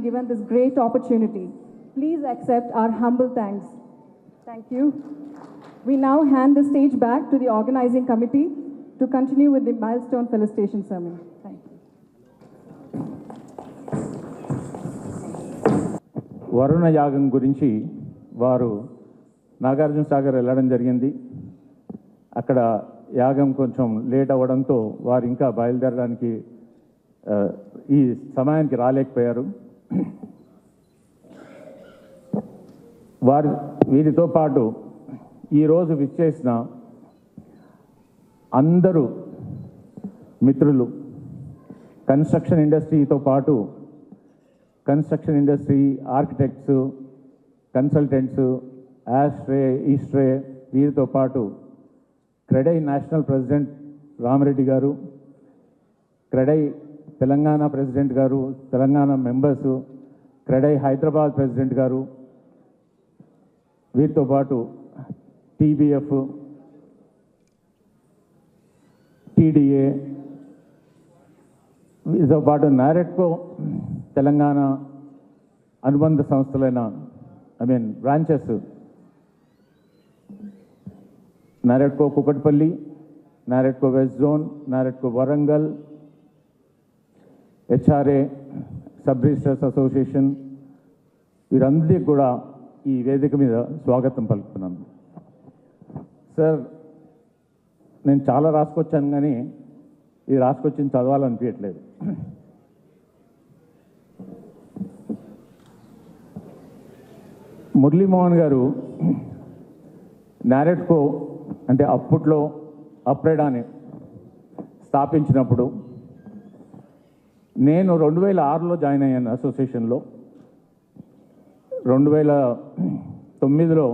given this great opportunity. Please accept our humble thanks. Thank you. We now hand the stage back to the organizing committee to continue with the milestone felicitation ceremony. Thank you. Varuna యాగం గురించి వారు నాగార్జున సాగర్ వెళ్ళడం జరిగింది. అక్కడ యాగం కొంచెం late అవ్వడంతో వారు ఇంకా బయలుదేరడానికి ఈ సమయానికి రాలేకపోయారు. వీరితో పాటు ఈరోజు విచ్చేసిన అందరూ మిత్రులు, కన్స్ట్రక్షన్ ఇండస్ట్రీతో పాటు కన్స్ట్రక్షన్ ఇండస్ట్రీ ఆర్కిటెక్ట్స్, కన్సల్టెంట్స్, ఆస్ట్రే, ఈస్ట్రే, వీరితో పాటు క్రెడై నేషనల్ ప్రెసిడెంట్ రామిరెడ్డి గారు, క్రెడై తెలంగాణ ప్రెసిడెంట్ గారు, తెలంగాణ మెంబర్సు, క్రెడై హైదరాబాద్ ప్రెసిడెంట్ గారు, వీరితో పాటు టీబీఎఫ్, టీడీఏ, వీరితో పాటు నారెట్కో తెలంగాణ అనుబంధ సంస్థలైన branches NAREDCO Kukatpally, NAREDCO west zone, NAREDCO Warangal, HRA, sub registrars association, వీరందరికీ కూడా ఈ వేదిక మీద స్వాగతం పలుకుతున్నాను. సార్, నేను చాలా రాసుకొచ్చాను కానీ ఇది రాసుకొచ్చింది చదవాలనిపించట్లేదు. మురళీమోహన్ గారు నారెట్కో అంటే అప్పట్లో అప్రెడాని స్థాపించినప్పుడు నేను 2006లో జాయిన్ అయ్యాను అసోసియేషన్లో. 2009లో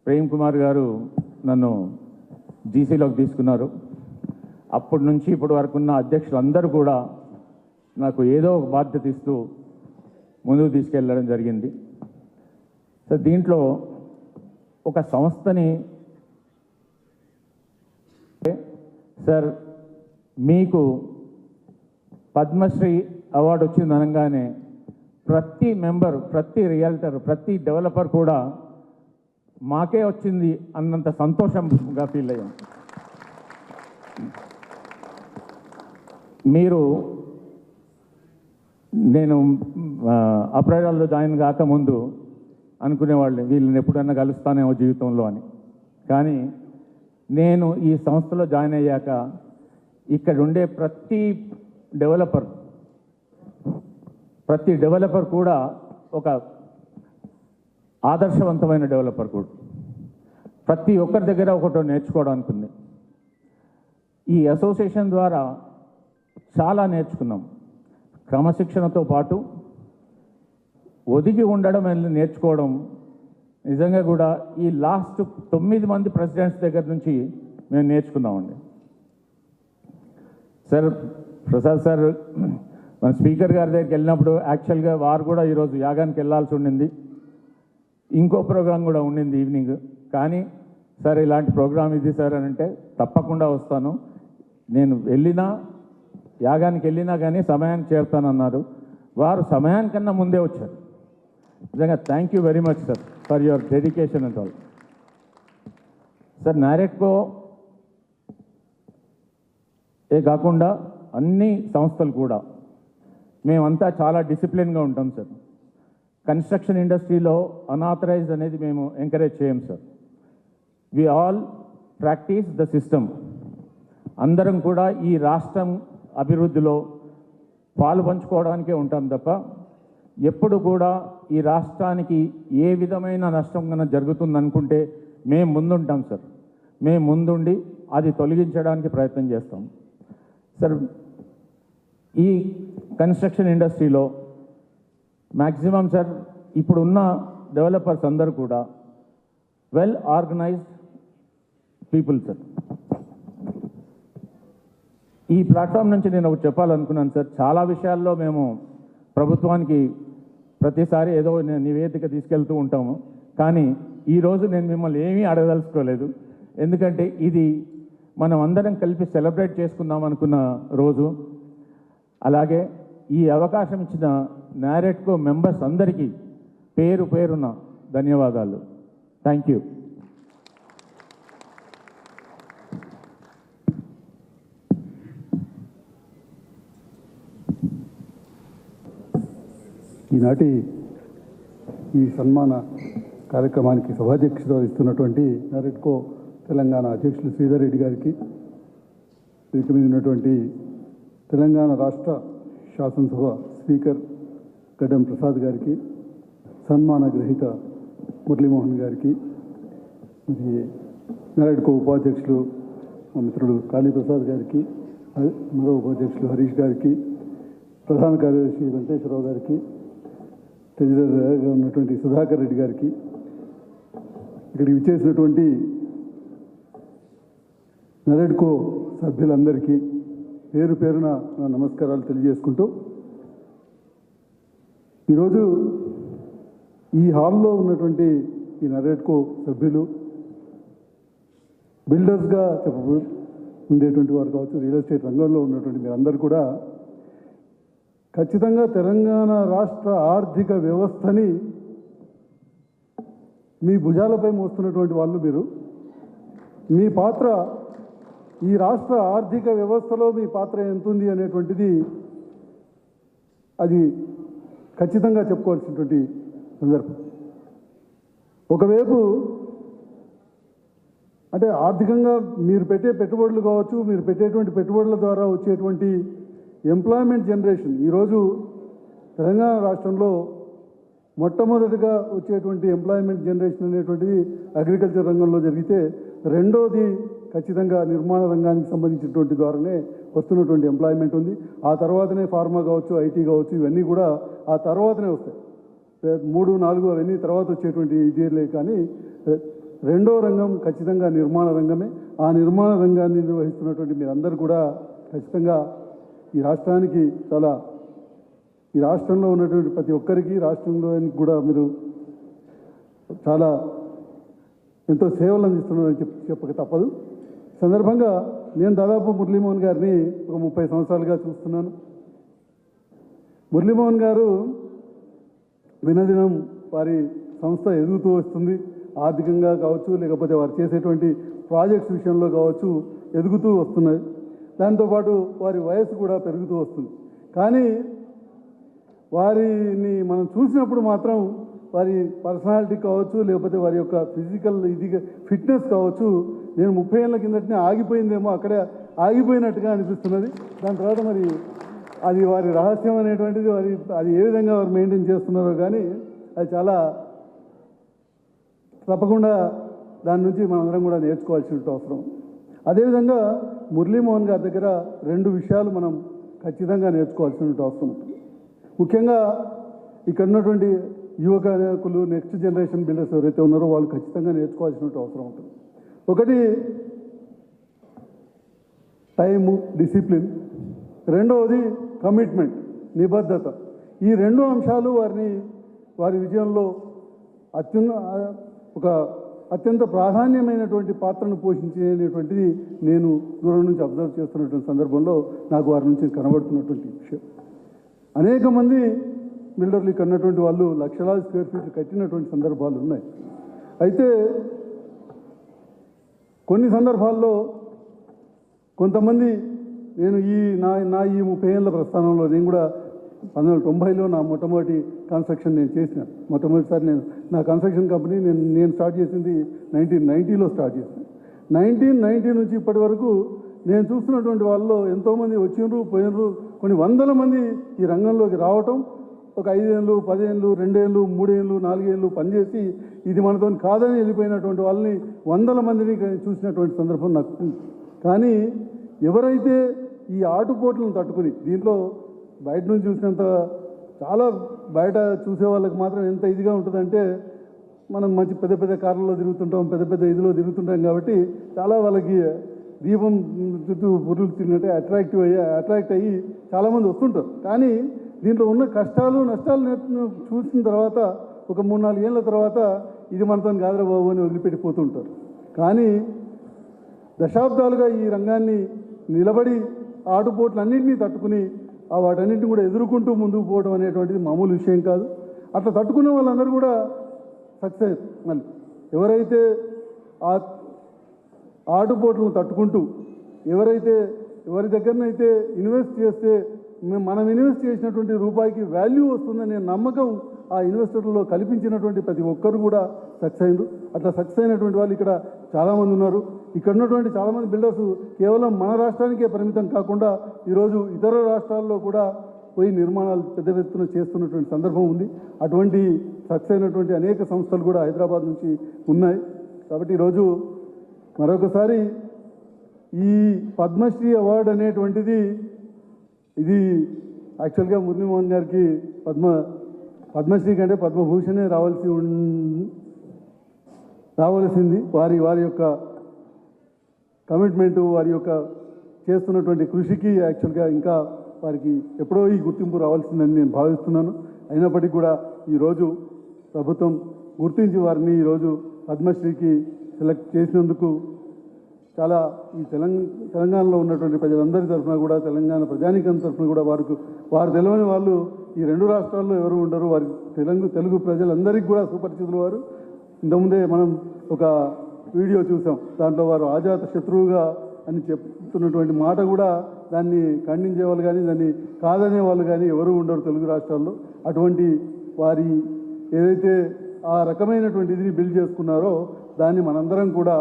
ప్రేమ్ కుమార్ గారు నన్ను జీసీలోకి తీసుకున్నారు. అప్పటి నుంచి ఇప్పటి వరకు ఉన్న అధ్యక్షులందరూ కూడా నాకు ఏదో ఒక బాధ్యత ఇస్తూ ముందుకు తీసుకెళ్ళడం జరిగింది. సో దీంట్లో ఒక సంస్థని సార్ మీకు పద్మశ్రీ అవార్డు వచ్చింది అనగానే ప్రతి మెంబర్, ప్రతి రియల్టర్, ప్రతి డెవలపర్ కూడా మాకే వచ్చింది అన్నంత సంతోషంగా ఫీల్ అయ్యాం. నేను అప్రైడల్లో జాయిన్ కాకముందు అనుకునేవాళ్ళని వీళ్ళని ఎప్పుడన్నా కలుస్తానేమో జీవితంలో అని. కానీ నేను ఈ సంస్థలో జాయిన్ అయ్యాక ఇక్కడ ఉండే ప్రతి డెవలపర్ కూడా ఒక ఆదర్శవంతమైన డెవలపర్ కూడా. ప్రతి ఒక్కరి దగ్గర ఒకటో నేర్చుకోవడానికి ఉంది. ఈ అసోసియేషన్ ద్వారా చాలా నేర్చుకున్నాం. క్రమశిక్షణతో పాటు ఒదిగి ఉండడం నేర్చుకోవడం నిజంగా కూడా ఈ లాస్ట్ 9 మంది ప్రెసిడెంట్స్ దగ్గర నుంచి మేము నేర్చుకున్నామండి. సార్, ప్రసాద్ సార్ మన స్పీకర్ గారి దగ్గరికి వెళ్ళినప్పుడు యాక్చువల్గా వారు కూడా ఈరోజు యాగానికి వెళ్ళాల్సి ఉండింది. ఇంకో ప్రోగ్రాం కూడా ఉండింది ఈవినింగ్. కానీ సార్ ఇలాంటి ప్రోగ్రాం ఇది సార్ అని అంటే తప్పకుండా వస్తాను, నేను యాగానికి వెళ్ళినా కానీ సమయానికి చేరుతానన్నారు. వారు సమయానికన్నా ముందే వచ్చారు. నిజంగా thank you very much sir for your dedication and all. Sir, NAREDCO కాకుండా అన్ని సంస్థలు కూడా మేమంతా చాలా డిసిప్లిన్గా ఉంటాం సార్. కన్స్ట్రక్షన్ ఇండస్ట్రీలో అన్ఆథరైజ్డ్ అనేది మేము ఎంకరేజ్ చేయం sir. We all practice the system. అందరం కూడా ఈ రాష్ట్రం అభివృద్ధిలో పాలు పంచుకోవడానికే ఉంటాం తప్ప ఎప్పుడు కూడా ఈ రాష్ట్రానికి ఏ విధమైన నష్టం కన్నా జరుగుతుందనుకుంటే మేము ముందుంటాం సార్. మేము ముందుండి అది తొలగించడానికి ప్రయత్నం చేస్తాం సార్. ఈ కన్స్ట్రక్షన్ ఇండస్ట్రీలో మ్యాక్సిమం సార్ ఇప్పుడున్న డెవలపర్స్ అందరూ కూడా వెల్ ఆర్గనైజ్డ్ పీపుల్ సార్. ఈ ప్లాట్ఫామ్ నుంచి నేను ఒకటి చెప్పాలనుకున్నాను సార్. చాలా విషయాల్లో మేము ప్రభుత్వానికి ప్రతిసారి ఏదో నివేదిక తీసుకెళ్తూ ఉంటాము. కానీ ఈరోజు నేను మిమ్మల్ని ఏమీ అడగదలుచుకోలేదు. ఎందుకంటే ఇది మనం అందరం కలిపి సెలబ్రేట్ చేసుకుందాం అనుకున్న రోజు. అలాగే ఈ అవకాశం ఇచ్చిన నారెట్కో మెంబర్స్ అందరికీ పేరు పేరున ధన్యవాదాలు. Thank you. ఈనాటి ఈ సన్మాన కార్యక్రమానికి సభాధ్యక్షత వహిస్తున్నటువంటి నారెట్కో తెలంగాణ అధ్యక్షులు శ్రీధర్ రెడ్డి గారికి, వేదిక మీద ఉన్నటువంటి తెలంగాణ రాష్ట్ర శాసనసభ స్పీకర్ గడ్డం ప్రసాద్ గారికి, సన్మాన గ్రహీత మురళీమోహన్ గారికి, మరి నారెట్కో ఉపాధ్యక్షులు మా మిత్రుడు కాళీప్రసాద్ గారికి, మరో ఉపాధ్యక్షులు హరీష్ గారికి, ప్రధాన కార్యదర్శి వెంకటేశ్వరరావు గారికి, ట్రెజరర్గా ఉన్నటువంటి సుధాకర్ రెడ్డి గారికి, ఇక్కడికి విచ్చేసినటువంటి నారెట్కో సభ్యులందరికీ పేరు పేరున నా నమస్కారాలు తెలియజేసుకుంటూ, ఈరోజు ఈ హాల్లో ఉన్నటువంటి ఈ నారెట్కో సభ్యులు బిల్డర్స్గా ఉండేటువంటి వారు కావచ్చు, రియల్ ఎస్టేట్ రంగంలో ఉన్నటువంటి మీరందరూ కూడా ఖచ్చితంగా తెలంగాణ రాష్ట్ర ఆర్థిక వ్యవస్థని మీ భుజాలపై మోస్తున్నటువంటి వాళ్ళు మీరు. మీ పాత్ర ఈ రాష్ట్ర ఆర్థిక వ్యవస్థలో మీ పాత్ర ఎంతుంది అనేటువంటిది అది ఖచ్చితంగా చెప్పుకోవాల్సినటువంటి సందర్భం. ఒకవైపు అంటే ఆర్థికంగా మీరు పెట్టే పెట్టుబడులు కావచ్చు, మీరు పెట్టేటువంటి పెట్టుబడుల ద్వారా వచ్చేటువంటి ఎంప్లాయ్మెంట్ జనరేషన్, ఈరోజు తెలంగాణ రాష్ట్రంలో మొట్టమొదటిగా వచ్చేటువంటి ఎంప్లాయ్మెంట్ జనరేషన్ అనేటువంటిది అగ్రికల్చర్ రంగంలో జరిగితే, రెండోది ఖచ్చితంగా నిర్మాణ రంగానికి సంబంధించినటువంటి ద్వారానే వస్తున్నటువంటి ఎంప్లాయ్మెంట్ ఉంది. ఆ తర్వాతనే ఫార్మా కావచ్చు, ఐటీ కావచ్చు, ఇవన్నీ కూడా ఆ తర్వాతనే వస్తాయి. 3, 4 అవన్నీ తర్వాత వచ్చేటువంటి ఇదేలే. కానీ రెండో రంగం ఖచ్చితంగా నిర్మాణ రంగమే. ఆ నిర్మాణ రంగాన్ని నిర్వహిస్తున్నటువంటి మీరందరూ కూడా ఖచ్చితంగా ఈ రాష్ట్రానికి ఈ రాష్ట్రంలో ఉన్నటువంటి ప్రతి ఒక్కరికి, రాష్ట్రంలోనికి కూడా మీరు చాలా ఎంతో సేవలు అందిస్తున్నారని చెప్పక తప్పదు. సందర్భంగా నేను దాదాపు మురళీమోహన్ గారిని ఒక 30 సంవత్సరాలుగా చూస్తున్నాను. మురళీమోహన్ గారు దినదినం వారి సంస్థ ఎదుగుతూ వస్తుంది. ఆర్థికంగా కావచ్చు, లేకపోతే వారు చేసేటువంటి ప్రాజెక్ట్స్ విషయంలో కావచ్చు ఎదుగుతూ వస్తున్నది. దాంతోపాటు వారి వయసు కూడా పెరుగుతూ వస్తుంది. కానీ వారిని మనం చూసినప్పుడు మాత్రం వారి పర్సనాలిటీ కావచ్చు, లేకపోతే వారి యొక్క ఫిజికల్ ఫిట్నెస్ కావచ్చు, నేను 30 ఏళ్ళ కిందటనే ఆగిపోయిందేమో, అక్కడే ఆగిపోయినట్టుగా అనిపిస్తున్నది. దాని తర్వాత మరి అది వారి రహస్యం అనేటువంటిది అది ఏ విధంగా వారు మెయింటైన్ చేస్తున్నారో కానీ అది చాలా తప్పకుండా దాని నుంచి మనందరం కూడా నేర్చుకోవాల్సిన అవసరం. అదేవిధంగా మురళీమోహన్ గారి దగ్గర 2 విషయాలు మనం ఖచ్చితంగా నేర్చుకోవాల్సిన అవసరం ఉంటుంది. ముఖ్యంగా ఇక్కడ ఉన్నటువంటి యువక నాయకులు, నెక్స్ట్ జనరేషన్ బిల్డర్స్ ఎవరైతే ఉన్నారో వాళ్ళు ఖచ్చితంగా నేర్చుకోవాల్సిన అవసరం ఉంటుంది. ఒకటి టైము, డిసిప్లిన్. రెండవది కమిట్మెంట్, నిబద్ధత. ఈ 2 అంశాలు వారి విజయంలో అత్యంత ప్రాధాన్యమైనటువంటి పాత్రను పోషించేటువంటిది నేను దూరం నుంచి అబ్జర్వ్ చేస్తున్నటువంటి సందర్భంలో నాకు వారి నుంచి కనబడుతున్నటువంటి విషయం. అనేక మంది బిల్డర్లు కన్నటువంటి వాళ్ళు లక్షలాది స్క్వేర్ ఫీట్లు కట్టినటువంటి సందర్భాలు ఉన్నాయి. అయితే కొన్ని సందర్భాల్లో కొంతమంది నేను ఈ 30 ఏళ్ళ ప్రస్థానంలో నేను కూడా 1990లో నా మొట్టమొదటి కన్స్ట్రక్షన్ నేను చేసినాను. మొట్టమొదటిసారి నా కన్స్ట్రక్షన్ కంపెనీ నేను స్టార్ట్ చేసింది 1990లో స్టార్ట్ చేశాను. 1990 నుంచి ఇప్పటి వరకు నేను చూస్తున్నటువంటి వాళ్ళలో ఎంతోమంది వచ్చిండ్రు, పోయినరు. కొన్ని వందల మంది ఈ రంగంలోకి రావటం, ఒక 5 ఏళ్ళు, 10 ఏళ్ళు, 2 ఏళ్ళు, 3 ఏళ్ళు, 4 ఏళ్ళు పనిచేసి ఇది మనతో కాదని వెళ్ళిపోయినటువంటి వాళ్ళని వందల మందిని చూసినటువంటి సందర్భం నాకు. కానీ ఎవరైతే ఈ ఆటుపోట్లను తట్టుకుని, దీంట్లో బయట నుంచి చూసినంత చాలా బయట చూసే వాళ్ళకి మాత్రం ఎంత ఇదిగా ఉంటుందంటే, మనం మంచి పెద్ద పెద్ద కార్లలో తిరుగుతుంటాం, పెద్ద పెద్ద ఇదిలో తిరుగుతుంటాం కాబట్టి చాలా వాళ్ళకి దీపం చుట్టూ పురులు తిన్నట్టే అట్రాక్ట్ అయ్యి చాలామంది వస్తుంటారు. కానీ దీంట్లో ఉన్న కష్టాలు నష్టాలు చూసిన తర్వాత ఒక 3-4 ఏళ్ళ తర్వాత ఇది మనతో కాదురా బాబు అని వదిలిపెట్టిపోతుంటారు. కానీ దశాబ్దాలుగా ఈ రంగాన్ని నిలబడి ఆటుపోట్లన్నింటినీ తట్టుకుని వాటన్నింటిని కూడా ఎదుర్కొంటూ ముందుకు పోవడం అనేటువంటిది మామూలు విషయం కాదు. అట్లా తట్టుకున్న వాళ్ళందరూ కూడా సక్సెస్. మళ్ళీ ఎవరైతే ఆ ఆటుపోట్లను తట్టుకుంటూ ఎవరి దగ్గరనైతే ఇన్వెస్ట్ చేస్తే మనం ఇన్వెస్ట్ చేసినటువంటి రూపాయికి వాల్యూ వస్తుందనే నమ్మకం ఆ ఇన్వెస్టర్లలో కల్పించినటువంటి ప్రతి ఒక్కరు కూడా సక్సెస్ అయ్యారు. అట్లా సక్సెస్ అయినటువంటి వాళ్ళు ఇక్కడ చాలామంది ఉన్నారు. ఇక్కడ ఉన్నటువంటి చాలామంది బిల్డర్స్ కేవలం మన రాష్ట్రానికే పరిమితం కాకుండా ఈరోజు ఇతర రాష్ట్రాల్లో కూడా పోయి నిర్మాణాలు పెద్ద ఎత్తున చేస్తున్నటువంటి సందర్భం ఉంది. అటువంటి సక్సెస్ అయినటువంటి అనేక సంస్థలు కూడా హైదరాబాద్ నుంచి ఉన్నాయి. కాబట్టి ఈరోజు మరొకసారి ఈ పద్మశ్రీ అవార్డు అనేటువంటిది ఇది యాక్చువల్గా మురళీమోహన్ గారికి పద్మశ్రీ కంటే పద్మభూషణే రావాల్సింది. వారి యొక్క కమిట్మెంటు, వారి యొక్క చేస్తున్నటువంటి కృషికి యాక్చువల్గా ఇంకా వారికి ఎప్పుడో ఈ గుర్తింపు రావాల్సిందని నేను భావిస్తున్నాను. అయినప్పటికీ కూడా ఈరోజు ప్రభుత్వం గుర్తించి వారిని ఈరోజు పద్మశ్రీకి సెలెక్ట్ చేసినందుకు చాలా ఈ తెలంగాణలో ఉన్నటువంటి ప్రజలందరి తరఫున కూడా, తెలంగాణ ప్రజానీకం తరఫున కూడా వారు తెలియని వాళ్ళు ఈ రెండు రాష్ట్రాల్లో ఎవరు ఉండరు. వారి తెలుగు ప్రజలందరికీ కూడా సుపరిచితులు వారు. ఇంతకుముందే మనం ఒక వీడియో చూసాం, దాంట్లో వారు ఆజాత శత్రువుగా అని చెప్తున్నటువంటి మాట కూడా దాన్ని ఖండించే వాళ్ళు కానీ దాన్ని కాదనే వాళ్ళు కానీ ఎవరు ఉండరు తెలుగు రాష్ట్రాల్లో. అటువంటి వారి ఏదైతే ఆ రకమైనటువంటి ఇదిని బిల్డ్ చేసుకున్నారో దాన్ని మనందరం కూడా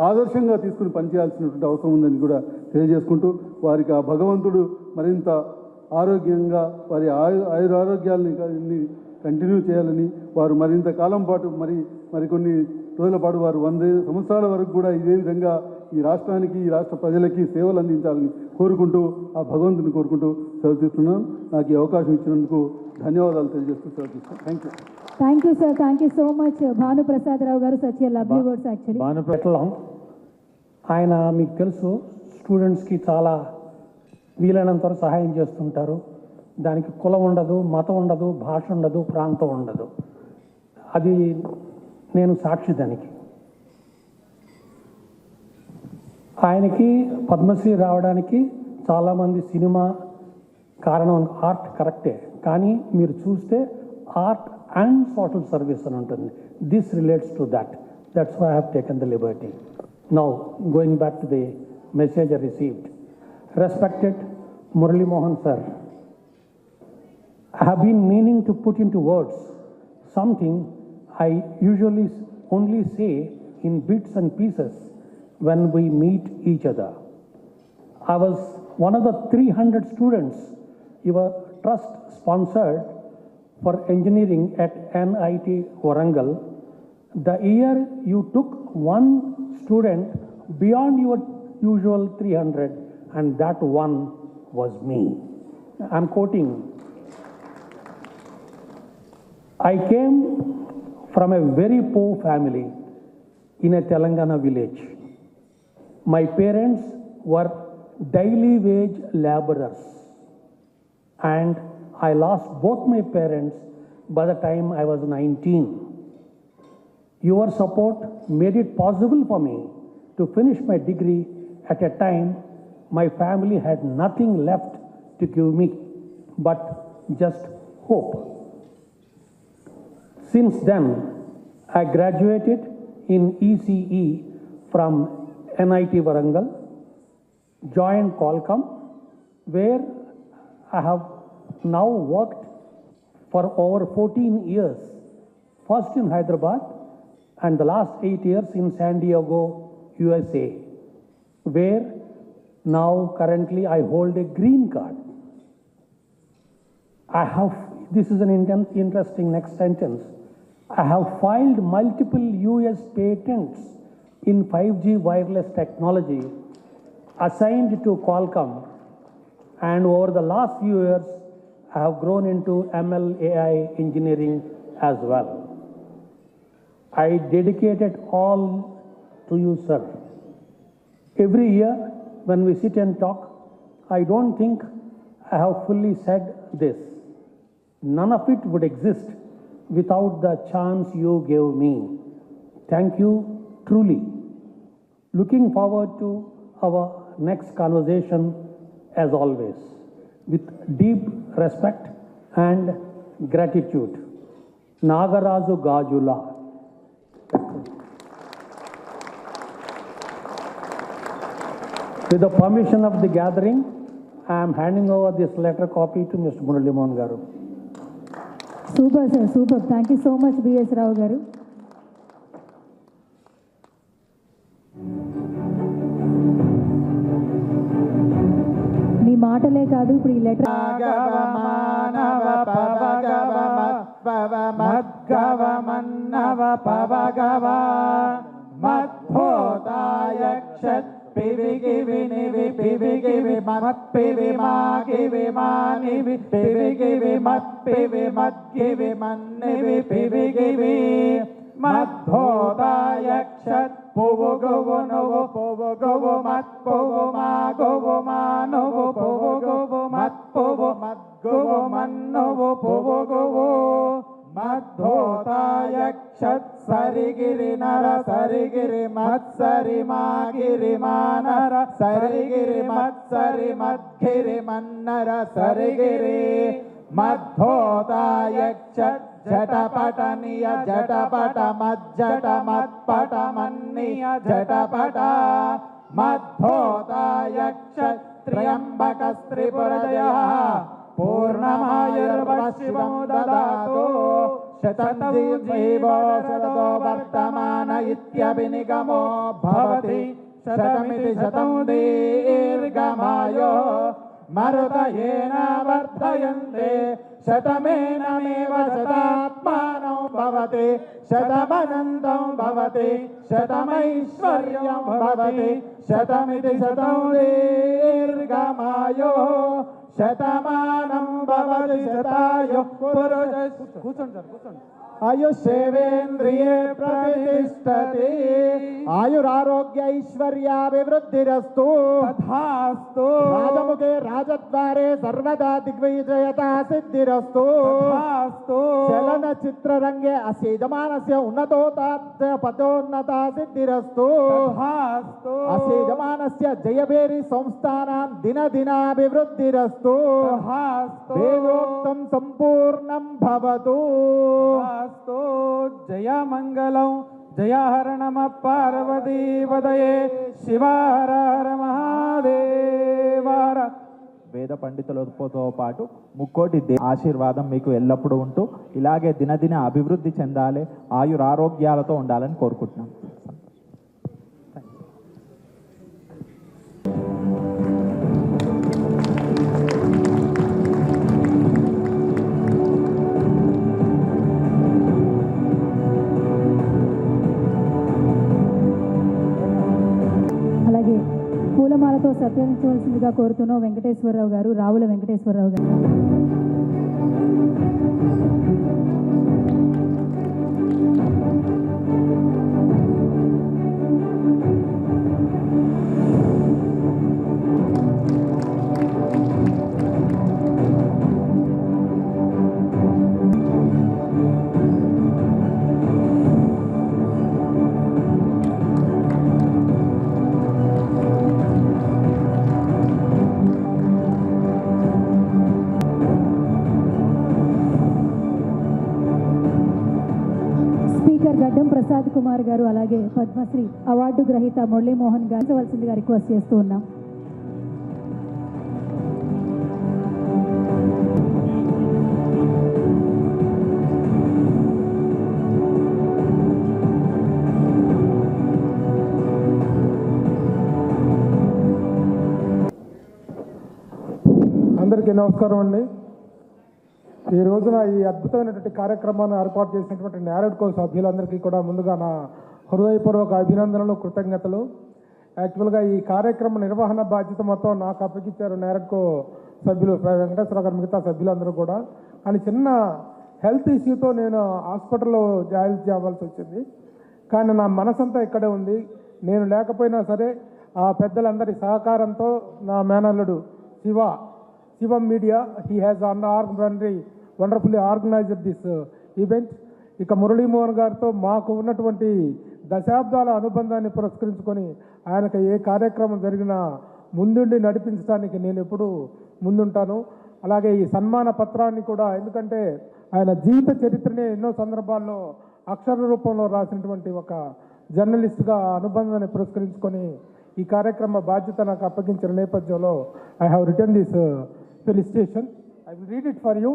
ఆదర్శంగా తీసుకుని పనిచేయాల్సినటువంటి అవసరం ఉందని కూడా తెలియజేసుకుంటూ, వారికి ఆ భగవంతుడు మరింత ఆరోగ్యంగా వారి ఆయురారోగ్యాలని కంటిన్యూ చేయాలని, వారు మరింత కాలం పాటు మరికొన్ని రోజుల పాటు వారు 100 సంవత్సరాల వరకు కూడా ఇదే విధంగా ఈ రాష్ట్రానికి, ఈ రాష్ట్ర ప్రజలకి సేవలు అందించాలని కోరుకుంటూ, ఆ భగవంతుని కోరుకుంటూ సెలవు తీసుకున్నాను. నాకు ఈ అవకాశం ఇచ్చినందుకు ధన్యవాదాలు తెలియజేస్తూ సెలవు తీసుకున్నాను. Thank you sir. Thank you so much Bhanuprasad Rao గారు. Such a lovely words actually. ఆయన మీకు తెలుసు స్టూడెంట్స్కి చాలా వీలైనంత వరకు సహాయం చేస్తుంటారు. దానికి కులం ఉండదు, మతం ఉండదు, భాష ఉండదు, ప్రాంతం ఉండదు. అది నేను సాక్షి దానికి. ఆయనకి పద్మశ్రీ రావడానికి చాలామంది సినిమా కారణం, ఆర్ట్ కరెక్టే, కానీ మీరు చూస్తే ఆర్ట్ అండ్ సోషల్ సర్వీస్ అని ఉంటుంది. This relates to that. That's why I have taken the liberty. Now, going back to the message I received. Respected Murali Mohan sir, I have been meaning to put into words something I usually only say in bits and pieces when we meet each other. I was one of the 300 students your trust sponsored for engineering at NIT Warangal. The year you took one student beyond your usual 300, and that one was me. I'm quoting. I came from a very poor family in a Telangana village. My parents were daily wage laborers, and I lost both my parents by the time I was 19. Your support made it possible for me to finish my degree at a time my family had nothing left to give me but just hope. Since then, I graduated in ECE from NIT Warangal, joined Qualcomm, where I have now worked for over 14 years, first in Hyderabad and the last 8 years in San Diego, USA, where now currently I hold a green card. This is an interesting next sentence. I have filed multiple US patents in 5G wireless technology assigned to Qualcomm, and over the last few years I have grown into ML AI engineering as well. I dedicate it all to you, sir. Every year when we sit and talk, I don't think I have fully said this. None of it would exist without the chance you gave me. Thank you truly. Looking forward to our next conversation as always. with deep respect and gratitude. Nagaraju Gajula. With the permission of the gathering, I am handing over this letter copy to Mr. Murali Mohan Garu. Super, sir. Super. Thank you so much, B.S. Rao garu. మీ మాటలే కాదు ఇప్పుడు ఈ letter మద్గవమన్నవ పవగవ మద్భోదాయక్షత్ పివిగివినివి పివిగివి మత్పివి మాగివి మానివి పివిగివి మత్పివి మద్గివి మన్నివి పివిగివి మద్భోదాయక్షత్ పువుగువు నువ్వు పువుగువు మత్పువు మాగువు మానువు పువుగువు మత్పువు మద్గువు మన్నువు పువుగువు మద్భోదాయక్షత్ సరిగిరి నర సరిగిరి మత్సరి మాగిరి మానర సరిగిరి మత్సరి మద్గిరి మన్నర సరిగిరి మద్భోదాయక్షత్ జటపటనియ జటపట మజ్జట మత్పట మన్నియ జటపట మద్భోదాయక్షత్ త్ర్యంబక త్రిపురజయ పూర్ణమాయుర్వశివం దదాతు శతం GO శతతో వర్తమాన ఇత్యభినిగమో భవతి శతమితి శతం దీర్ఘమాయో మరుతయేన వర్ధయంతే శతమేనమేవ శతాత్మానం భవతి శతమనంతం భవతి శతమైశ్వర్యం భవతి శతమితి శతం దీర్ఘమాయో శతమానం భవతి శతాయు పురుష కూర్చోండి సార్ కూర్చోండి ఆయుష్యేంద్రియే ప్రతిష్టతి ఆయురారోగ్య ఐశ్వర్యాభివృద్ధిరస్తు తథాస్తు రాజముఖే రాజద్వారే సర్వదా దిగ్విజయతా సిద్ధిరస్తు తథాస్తు చలనచిత్రరంగే అస్య యజమానస్య ఉన్నతోతాత్య పదోన్నతా సిద్ధిరస్తు తథాస్తు అస్య యజమానస్య జయభేరి సంస్థానాం దినదినాభివృద్ధిరస్తు తథాస్తు వేదోక్తం సంపూర్ణం భవతు. జయ మంగళం జయ హర నమ పార్వతీ పదయే శివ హర హర మహాదేవ. వేద పండితులతో పాటు ముక్కోటి ఆశీర్వాదం మీకు ఎల్లప్పుడూ ఉంటూ ఇలాగే దినదిన అభివృద్ధి చెందాలి, ఆయురారోగ్యాలతో ఉండాలని కోరుకుంటున్నాం. అలాగే పూలమాలతో సత్కరించవలసిందిగా కోరుతున్న వెంకటేశ్వరరావు గారు, రావుల వెంకటేశ్వరరావు గారు. గడ్డం ప్రసాద్ కుమార్ గారు, అలాగే పద్మశ్రీ అవార్డు గ్రహీత మురళీమోహన్ గారు వలసిందిగా రిక్వెస్ట్ చేస్తూ ఉన్నాం. అందరికీ నమస్కారం అండి. ఈ రోజున ఈ అద్భుతమైనటువంటి కార్యక్రమాన్ని ఏర్పాటు చేసినటువంటి నేరడ్కో సభ్యులందరికీ కూడా ముందుగా నా హృదయపూర్వక అభినందనలు, కృతజ్ఞతలు. యాక్చువల్గా ఈ కార్యక్రమ నిర్వహణ బాధ్యత మొత్తం నాకు అప్పగించారు నేరడ్కో సభ్యులు, వెంకటేశ్వర గారు, మిగతా సభ్యులందరూ కూడా. కానీ చిన్న హెల్త్ ఇష్యూతో నేను హాస్పిటల్లో జాయిన్ చేయవలసి వచ్చింది. కానీ నా మనసంతా ఇక్కడే ఉంది. నేను లేకపోయినా సరే ఆ పెద్దలందరి సహకారంతో నా మేనల్లుడు Shivam media, he has wonderfully organised this event. ఇక మురళీమోహన్ గారితో మాకు ఉన్నటువంటి దశాబ్దాల అనుబంధాన్ని పురస్కరించుకొని ఆయనకు ఏ కార్యక్రమం జరిగినా ముందుండి నడిపించడానికి నేను ఎప్పుడూ ముందుంటాను. అలాగే ఈ సన్మాన పత్రాన్ని కూడా, ఎందుకంటే ఆయన జీవిత చరిత్రనే ఎన్నో సందర్భాల్లో అక్షర రూపంలో రాసినటువంటి ఒక జర్నలిస్ట్గా అనుబంధాన్ని పురస్కరించుకొని ఈ కార్యక్రమ బాధ్యత నాకు అప్పగించిన నేపథ్యంలో I have return this felicitation. I will read it for you.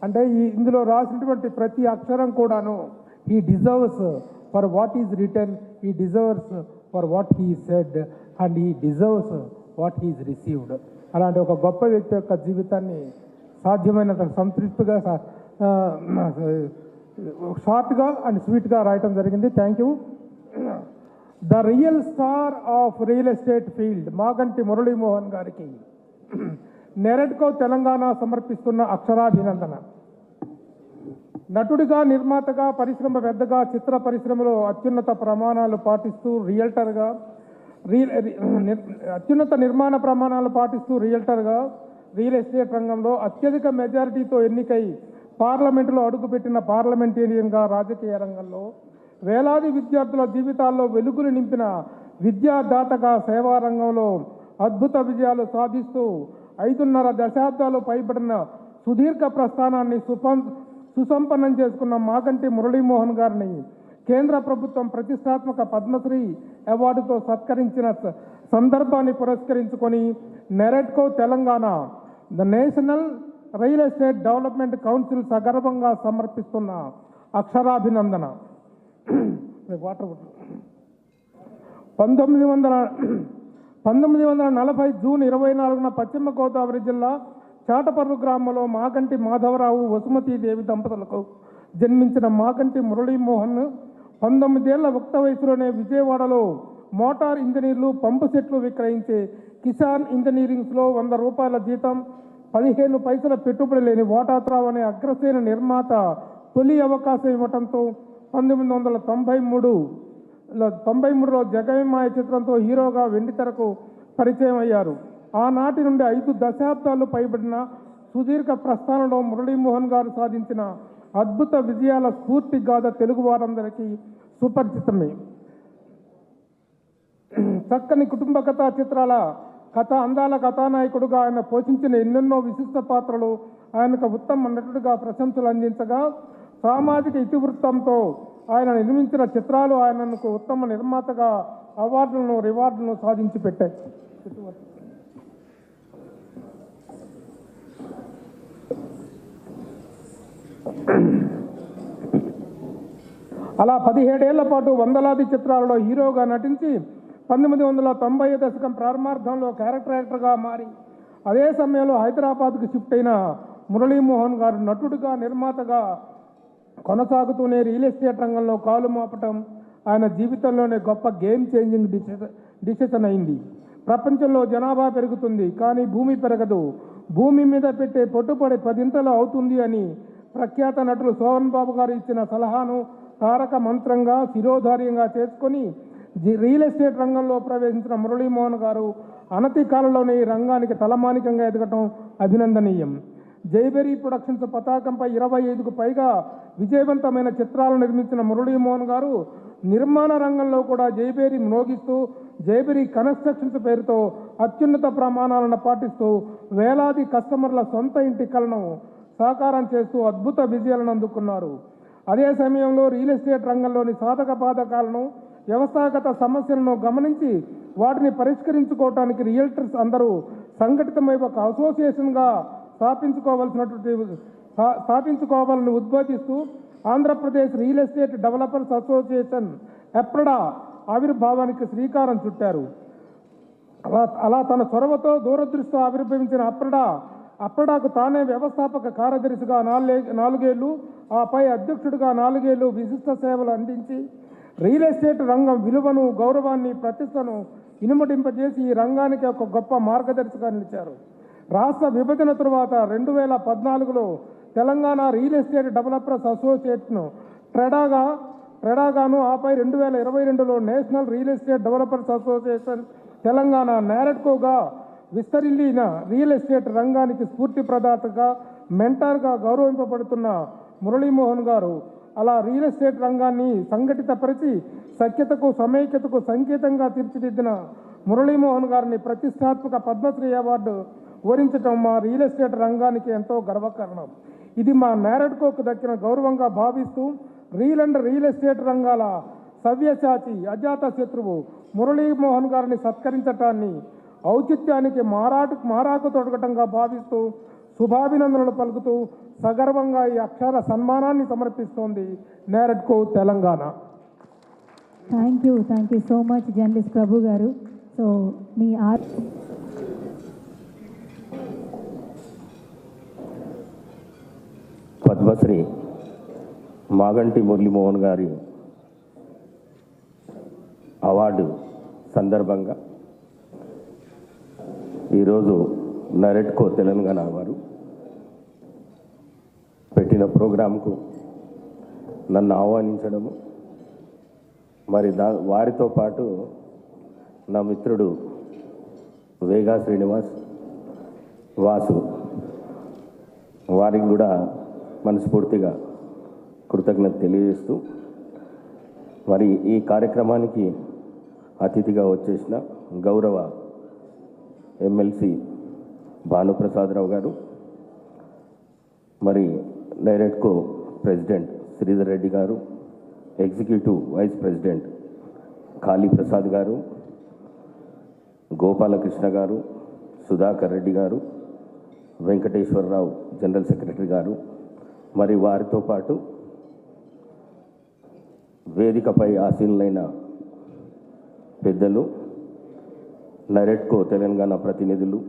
అంటే ఇందులో రాసినటువంటి ప్రతి అక్షరం కూడాను he deserves for what is return, he deserves for what he said and he deserves what he's received. అలాంటి ఒక గొప్ప వ్యక్తి యొక్క జీవితాన్ని సాధ్యమైనంత సంతృప్తిగా షార్ట్గా అండ్ స్వీట్గా రాయటం జరిగింది. Thank you. The real star of real estate field Maganti Muralimohan గారికి నెరెడ్కో తెలంగాణ సమర్పిస్తున్న అక్షరాభినందన. నటుడిగా, నిర్మాతగా, పరిశ్రమవేత్తగా, చిత్ర పరిశ్రమలో అత్యున్నత ప్రమాణాలు పాటిస్తూ అత్యున్నత నిర్మాణ ప్రమాణాలు పాటిస్తూ రియల్ ఎస్టేట్ రంగంలో అత్యధిక మెజారిటీతో ఎన్నికై పార్లమెంటులో అడుగుపెట్టిన పార్లమెంటేరియన్గా, రాజకీయ రంగంలో వేలాది విద్యార్థుల జీవితాల్లో వెలుగులు నింపిన విద్యాదాతగా, సేవా రంగంలో అద్భుత విజయాలు సాధిస్తూ 5.5 దశాబ్దాలు పైబడిన సుదీర్ఘ ప్రస్థానాన్ని సుసంపన్నం చేసుకున్న మాగంటి మురళీమోహన్ గారిని కేంద్ర ప్రభుత్వం ప్రతిష్టాత్మక పద్మశ్రీ అవార్డుతో సత్కరించిన సందర్భాన్ని పురస్కరించుకొని NAREDCO Telangana, the national real estate development council సగర్వంగా సమర్పిస్తున్న అక్షరాభినందన. 1940 జూన్ 24న పశ్చిమ గోదావరి జిల్లా చాటపర్రు గ్రామంలో మాగంటి మాధవరావు, వసుమతీదేవి దంపతులకు జన్మించిన మాగంటి మురళీమోహన్ 19 ఏళ్ల యుక్త వయసులోనే విజయవాడలో మోటార్ ఇంజనీర్లు, పంపు సెట్లు విక్రయించే కిసాన్ ఇంజనీరింగ్స్లో 100 రూపాయల జీతం, 15 పైసల పెట్టుబడి లేని వాటాత్రావు అనే అగ్రశ్రేణ నిర్మాత తొలి అవకాశం ఇవ్వడంతో 1993లో జగన్మాయ చిత్రంతో హీరోగా వెండితెరకు పరిచయం అయ్యారు. ఆనాటి నుండి 5 దశాబ్దాలు పైబడిన సుదీర్ఘ ప్రస్థానంలో మురళీమోహన్ గారు సాధించిన అద్భుత విజయాల స్ఫూర్తి గాథ తెలుగు వారందరికీ సుపరిచితమే. చక్కని కుటుంబ కథా చిత్రాల అందాల కథానాయకుడుగా ఆయన పోషించిన ఎన్నెన్నో విశిష్ట పాత్రలు ఆయనకు ఉత్తమ నటుడిగా ప్రశంసలు అందించగా, సామాజిక ఇతివృత్తంతో ఆయన నిర్మించిన చిత్రాలు ఆయనకు ఉత్తమ నిర్మాతగా అవార్డులను, రివార్డులను సాధించి పెట్టాయి. అలా 17 ఏళ్ల పాటు వందలాది చిత్రాలలో హీరోగా నటించి 1990 దశకం ప్రారంభార్థంలో క్యారెక్టర్ యాక్టర్గా మారి అదే సమయంలో హైదరాబాద్కు షిఫ్ట్ అయిన మురళీమోహన్ గారు నటుడిగా, నిర్మాతగా కొనసాగుతూనే రియల్ ఎస్టేట్ రంగంలో కాలు మోపటం ఆయన జీవితంలోనే గొప్ప గేమ్ చేంజింగ్ డిసిషన్ అయింది. ప్రపంచంలో జనాభా పెరుగుతుంది కానీ భూమి పెరగదు, భూమి మీద పెట్టే పెట్టుబడి 10 ఇంతలు అవుతుంది అని ప్రఖ్యాత నటులు సోహన్ బాబు గారు ఇచ్చిన సలహాను తారక మంత్రంగా, శిరోధార్యంగా చేసుకొని రియల్ ఎస్టేట్ రంగంలో ప్రవేశించిన మురళీమోహన్ గారు అనతి కాలంలోనే ఈ రంగానికి తలమానికంగా ఎదగటం అభినందనీయం. జైబెరీ ప్రొడక్షన్స్ పతాకంపై 25కు పైగా విజయవంతమైన చిత్రాలను నిర్మించిన మురళీమోహన్ గారు నిర్మాణ రంగంలో కూడా జైబెరీ మ్రోగిస్తూ, జైబెరీ కన్స్ట్రక్షన్స్ పేరుతో అత్యున్నత ప్రమాణాలను పాటిస్తూ వేలాది కస్టమర్ల సొంత ఇంటి కలను సాకారం చేస్తూ అద్భుత విజయాలను అందుకున్నారు. అదే సమయంలో రియల్ ఎస్టేట్ రంగంలోని సాధక బాధకాలను, వ్యవస్థాగత సమస్యలను గమనించి వాటిని పరిష్కరించుకోవటానికి రియల్టర్స్ అందరూ సంఘటితమై ఒక అసోసియేషన్గా స్థాపించుకోవాలని ఉద్బోధిస్తూ Andhra Pradesh real estate developers association APREDA ఆవిర్భావానికి శ్రీకారం చుట్టారు. అలా తన చొరవతో దూరదృష్టితో ఆవిర్భవించిన అప్రడాకు తానే వ్యవస్థాపక కార్యదర్శిగా 4 ఏళ్ళు, ఆపై అధ్యక్షుడిగా 4 ఏళ్ళు విశిష్ట సేవలు అందించి రియల్ ఎస్టేట్ రంగం విలువను, గౌరవాన్ని, ప్రతిష్టను ఇనుమడింపజేసి ఈ రంగానికి ఒక గొప్ప మార్గదర్శిగా నిలిచారు. రాష్ట్ర విభజన తరువాత 2014లో Telangana real estate developers association ట్రెడాగాను, ఆపై 2022లో national real estate developers association Telangana నేరెడ్కోగా విస్తరిల్లిన రియల్ ఎస్టేట్ రంగానికి స్ఫూర్తి ప్రదాతగా, మెంటార్గా గౌరవింపబడుతున్న మురళీమోహన్ గారు అలా రియల్ ఎస్టేట్ రంగాన్ని సంఘటితపరిచి సఖ్యతకు, సమైక్యతకు సంకేతంగా తీర్చిదిద్దిన మురళీమోహన్ గారిని ప్రతిష్టాత్మక పద్మశ్రీ అవార్డు వరించడం మా రియల్ ఎస్టేట్ రంగానికి ఎంతో గర్వకారణం. ఇది మా నారెడ్కోకు దక్కిన గౌరవంగా భావిస్తూ రియల్ ఎస్టేట్ రంగాల సవ్యసాచి అజాత శత్రువు మురళీమోహన్ గారిని సత్కరించటాన్ని ఔచిత్యానికి మారాకు తొడగటంగా భావిస్తూ శుభాభినందనలు పలుకుతూ సగర్వంగా ఈ అక్షర సన్మానాన్ని సమర్పిస్తోంది NAREDCO Telangana. Thank you so much journalist Prabhu గారు. సో మీ పద్మశ్రీ మాగంటి మురళీమోహన్ గారి అవార్డు సందర్భంగా ఈరోజు నారెడ్కో తెలంగాణ వారు పెట్టిన ప్రోగ్రాంకు నన్ను ఆహ్వానించడము, మరి వారితో పాటు నా మిత్రుడు వేగా శ్రీనివాస్ వాసు వారికి కూడా మనస్ఫూర్తిగా కృతజ్ఞత తెలియజేస్తూ, మరి ఈ కార్యక్రమానికి అతిథిగా వచ్చేసిన గౌరవ ఎమ్మెల్సీ భానుప్రసాదరావు గారు, మరి నారెడ్కో ప్రెసిడెంట్ శ్రీధర్ రెడ్డి గారు, ఎగ్జిక్యూటివ్ వైస్ ప్రెసిడెంట్ కాళీప్రసాద్ గారు, గోపాలకృష్ణ గారు, సుధాకర్ రెడ్డి గారు, వెంకటేశ్వరరావు జనరల్ సెక్రటరీ గారు, మరి వారితో పాటు వేదికపై ఆసీనులైన పెద్దలు, నారెడ్కో తెలంగాణ ప్రతినిధులు,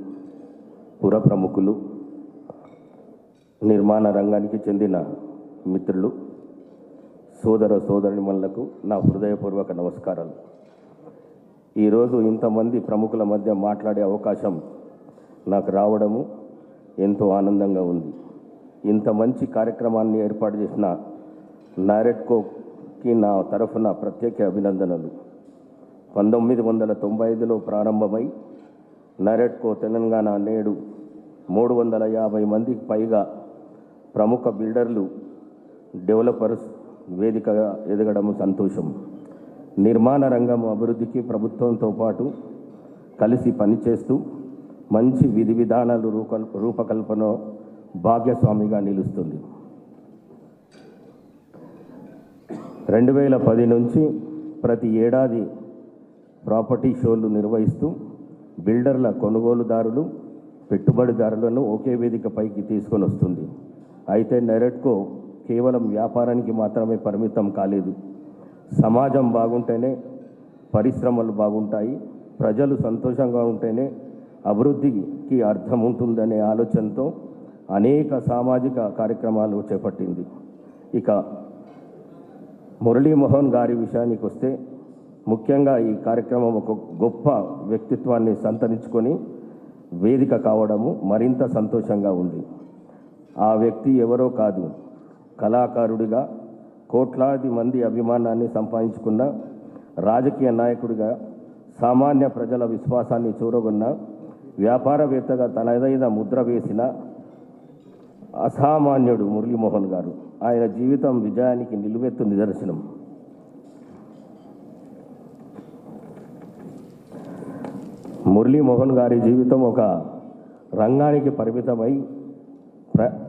పుర ప్రముఖులు, నిర్మాణ రంగానికి చెందిన మిత్రులు, సోదరిమణులకు నా హృదయపూర్వక నమస్కారాలు. ఈరోజు ఇంతమంది ప్రముఖుల మధ్య మాట్లాడే అవకాశం నాకు రావడము ఎంతో ఆనందంగా ఉంది. ఇంత మంచి కార్యక్రమాన్ని ఏర్పాటు చేసిన నారెడ్కోకి నా తరఫున ప్రత్యేక అభినందనలు. 1995లో ప్రారంభమై నారెడ్కో తెలంగాణ నేడు 350 మందికి పైగా ప్రముఖ బిల్డర్లు, డెవలపర్స్ వేదికగా ఎదగడం సంతోషం. నిర్మాణ రంగం అభివృద్ధికి ప్రభుత్వంతో పాటు కలిసి పనిచేస్తూ మంచి విధి విధానాలు రూపకల్పన భాగ్యస్వామిగా నిలుస్తుంది. 2010 నుంచి ప్రతి ఏడాది ప్రాపర్టీ షోలు నిర్వహిస్తూ బిల్డర్ల, కొనుగోలుదారులు, పెట్టుబడిదారులను ఒకే వేదికపైకి తీసుకొని వస్తుంది. అయితే నారెడ్కో కేవలం వ్యాపారానికి మాత్రమే పరిమితం కాలేదు. సమాజం బాగుంటేనే పరిశ్రమలు బాగుంటాయి, ప్రజలు సంతోషంగా ఉంటేనే అభివృద్ధికి అర్థం ఉంటుందనే ఆలోచనతో అనేక సామాజిక కార్యక్రమాలు చేపట్టింది. ఇక మురళీమోహన్ గారి విషయానికి వస్తే, ముఖ్యంగా ఈ కార్యక్రమం ఒక గొప్ప వ్యక్తిత్వాన్ని సంతరించుకొని వేదిక కావడము మరింత సంతోషంగా ఉంది. ఆ వ్యక్తి ఎవరో కాదు, కళాకారుడిగా కోట్లాది మంది అభిమానాన్ని సంపాదించుకున్న, రాజకీయ నాయకుడిగా సామాన్య ప్రజల విశ్వాసాన్ని చూరగొన్న, వ్యాపారవేత్తగా తనదైన ముద్ర వేసిన అసామాన్యుడు మురళీమోహన్ గారు. ఆయన జీవితం విజయానికి నిలువెత్తు నిదర్శనం. మురళీమోహన్ గారి జీవితం ఒక రంగానికి పరిమితమై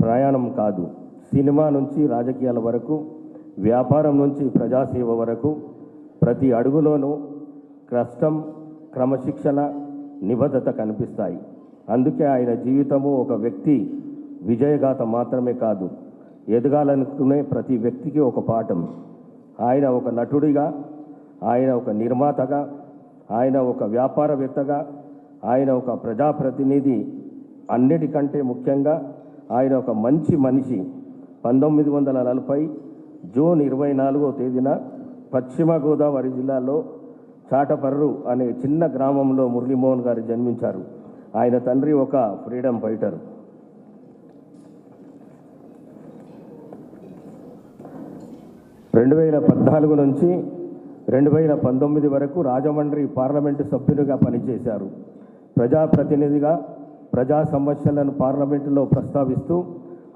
ప్రయాణం కాదు. సినిమా నుంచి రాజకీయాల వరకు, వ్యాపారం నుంచి ప్రజాసేవ వరకు ప్రతి అడుగులోనూ కష్టం, క్రమశిక్షణ, నిబద్ధత కనిపిస్తాయి. అందుకే ఆయన జీవితము ఒక వ్యక్తి విజయగాథ మాత్రమే కాదు, ఎదగాలనుకునే ప్రతి వ్యక్తికి ఒక పాఠం. ఆయన ఒక నటుడిగా, ఆయన ఒక నిర్మాతగా, ఆయన ఒక వ్యాపారవేత్తగా, ఆయన ఒక ప్రజాప్రతినిధి, అన్నిటికంటే ముఖ్యంగా ఆయన ఒక మంచి మనిషి. 1940 జూన్ 24వ తేదీన పశ్చిమ గోదావరి జిల్లాలో చాటపర్రు అనే చిన్న గ్రామంలో మురళీమోహన్ గారు జన్మించారు. ఆయన తండ్రి ఒక ఫ్రీడమ్ ఫైటర్. (2014 నుంచి 2019 వరకు రాజమండ్రి పార్లమెంటు సభ్యునిగా పనిచేశారు. ప్రజాప్రతినిధిగా ప్రజా సమస్యలను పార్లమెంటులో ప్రస్తావిస్తూ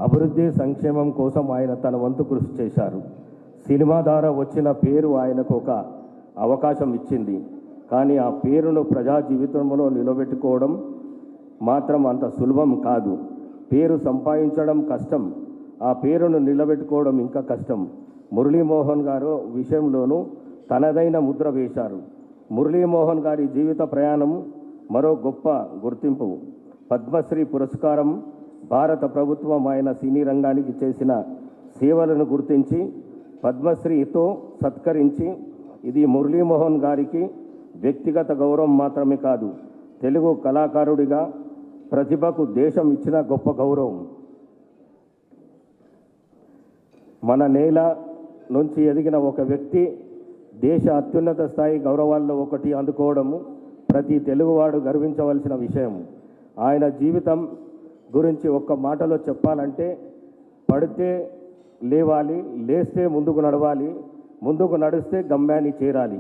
అభివృద్ధి, సంక్షేమం కోసం ఆయన తన వంతు కృషి చేశారు. సినిమా ద్వారా వచ్చిన పేరు ఆయనకు ఒక అవకాశం ఇచ్చింది. కానీ ఆ పేరును ప్రజా జీవితంలో నిలబెట్టుకోవడం మాత్రం అంత సులభం కాదు. పేరు సంపాదించడం కష్టం, ఆ పేరును నిలబెట్టుకోవడం ఇంకా కష్టం. మురళీమోహన్ గారు విషయంలోనూ తనదైన ముద్ర వేశారు. మురళీమోహన్ గారి జీవిత ప్రయాణం మరో గొప్ప గుర్తింపు. పద్మశ్రీ పురస్కారం భారత ప్రభుత్వం ఆయన సినీ రంగానికి చేసిన సేవలను గుర్తించి పద్మశ్రీతో సత్కరించి, ఇది మురళీమోహన్ గారికి వ్యక్తిగత గౌరవం మాత్రమే కాదు, తెలుగు కళాకారుడిగా ప్రతిభకు దేశం ఇచ్చిన గొప్ప గౌరవం. మన నేల నుంచి ఎదిగిన ఒక వ్యక్తి దేశ అత్యున్నత స్థాయి గౌరవాల్లో ఒకటి అందుకోవడము ప్రతి తెలుగువాడు గర్వించవలసిన విషయం. ఆయన జీవితం గురించి ఒక్క మాటలో చెప్పాలంటే, పడితే లేవాలి, లేస్తే ముందుకు నడవాలి, ముందుకు నడిస్తే గమ్యాన్ని చేరాలి.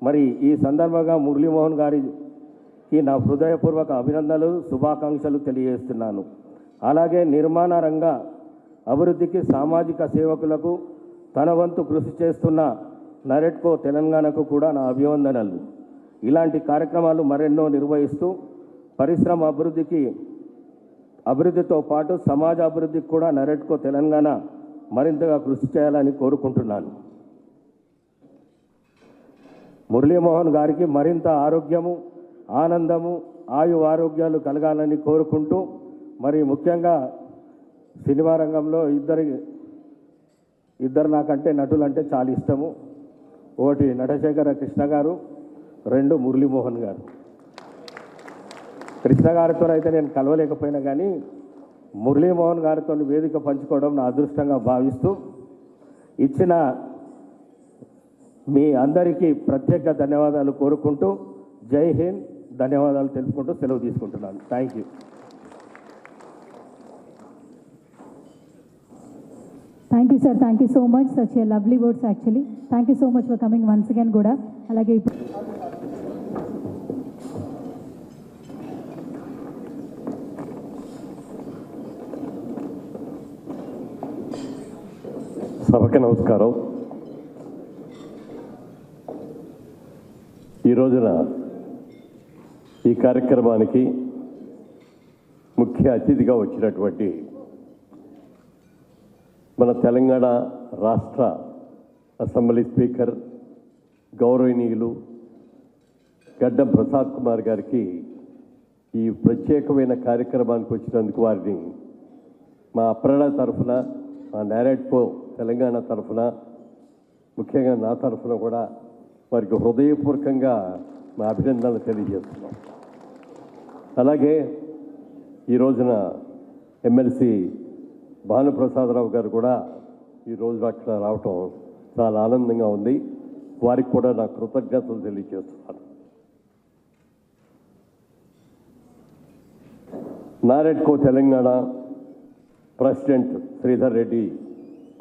మరి ఈ సందర్భంగా మురళీమోహన్ గారికి నా హృదయపూర్వక అభినందనలు, శుభాకాంక్షలు తెలియజేస్తున్నాను. అలాగే నిర్మాణ రంగ అభివృద్ధికి, సామాజిక సేవకులకు తన వంతు కృషి చేస్తున్న నరెట్కో తెలంగాణకు కూడా నా అభివందనలు. ఇలాంటి కార్యక్రమాలు మరెన్నో నిర్వహిస్తూ పరిశ్రమ అభివృద్ధితో పాటు సమాజ అభివృద్ధికి కూడా నరెట్కో తెలంగాణ మరింతగా కృషి చేయాలని కోరుకుంటున్నాను. మురళీమోహన్ గారికి మరింత ఆరోగ్యము, ఆనందము, ఆరోగ్యాలు కలగాలని కోరుకుంటూ, మరి ముఖ్యంగా సినిమా రంగంలో ఇద్దరు నాకంటే నటులంటే చాలా ఇష్టము. ఒకటి నటశేఖర కృష్ణ గారు, రెండు మురళీమోహన్ గారు. కృష్ణ గారితో అయితే నేను కలవలేకపోయినా కానీ మురళీమోహన్ గారితో వేదిక పంచుకోవడం నా అదృష్టంగా భావిస్తూ, ఇచ్చిన మీ అందరికీ ప్రత్యేక ధన్యవాదాలు కోరుకుంటూ, జై హింద్, ధన్యవాదాలు తెలుపుకుంటూ సెలవు తీసుకుంటున్నాను. Thank you. Thank you sir, thank you so much. Such a lovely words actually. Thank you so much for coming once again కూడా. అలాగే ఇప్పుడు సభకి నమస్కారం. ఈ రోజున ఈ కార్యక్రమానికి ముఖ్య అతిథిగా వచ్చినటువంటి మన తెలంగాణ రాష్ట్ర అసెంబ్లీ స్పీకర్ గౌరవనీయులు గడ్డం ప్రసాద్ కుమార్ గారికి ఈ ప్రత్యేకమైన కార్యక్రమానికి వచ్చినందుకు వారిని మా అప్రణ తరఫున, మా నేరేడ్కో తెలంగాణ తరఫున, ముఖ్యంగా నా తరఫున కూడా వారికి హృదయపూర్వకంగా మా అభినందనలు తెలియజేస్తున్నాం. అలాగే ఈ రోజున ఎమ్మెల్సీ భానుప్రసాదరావు గారు కూడా ఈ రోజు అక్కడ రావటం చాలా ఆనందంగా ఉంది. వారికి కూడా నా కృతజ్ఞతలు తెలియజేస్తున్నాను. నారెడ్కో తెలంగాణ ప్రెసిడెంట్ శ్రీధర్ రెడ్డి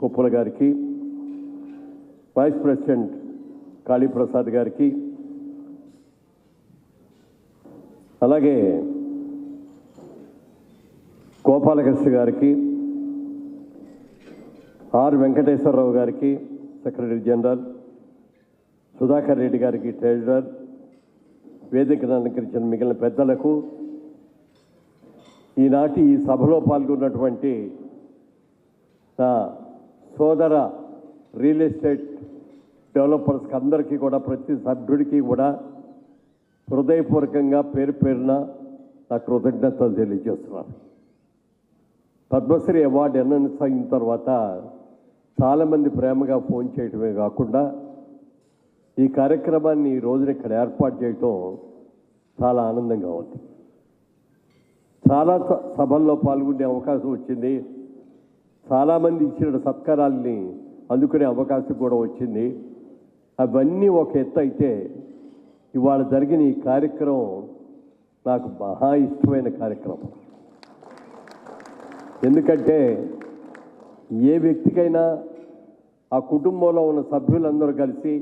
కొప్పుల గారికి, వైస్ ప్రెసిడెంట్ కాళీప్రసాద్ గారికి, అలాగే గోపాలకృష్ణ గారికి, ఆర్ వెంకటేశ్వరరావు గారికి సెక్రటరీ జనరల్, సుధాకర్ రెడ్డి గారికి ట్రెజరర్, వేదికను అలంకరించిన మిగిలిన పెద్దలకు, ఈనాటి ఈ సభలో పాల్గొన్నటువంటి నా సోదర రియల్ ఎస్టేట్ డెవలపర్స్కి అందరికీ కూడా, ప్రతి సభ్యుడికి కూడా హృదయపూర్వకంగా పేరు పేరున నా కృతజ్ఞతలు తెలియజేస్తున్నాను. పద్మశ్రీ అవార్డు అనౌన్స్ అయిన తర్వాత చాలామంది ప్రేమగా ఫోన్ చేయటమే కాకుండా ఈ కార్యక్రమాన్ని ఈ రోజున ఇక్కడ ఏర్పాటు చేయటం చాలా ఆనందంగా ఉంది. చాలా సభల్లో పాల్గొనే అవకాశం వచ్చింది. చాలామంది ఇచ్చిన సత్కారాల్ని అందుకునే అవకాశం కూడా వచ్చింది. అవన్నీ ఒక ఎత్తు అయితే, ఇవాళ జరిగిన ఈ కార్యక్రమం నాకు మహా ఇష్టమైన కార్యక్రమం. ఎందుకంటే ఏ వ్యక్తికైనా ఆ కుటుంబంలో ఉన్న సభ్యులందరూ కలిసి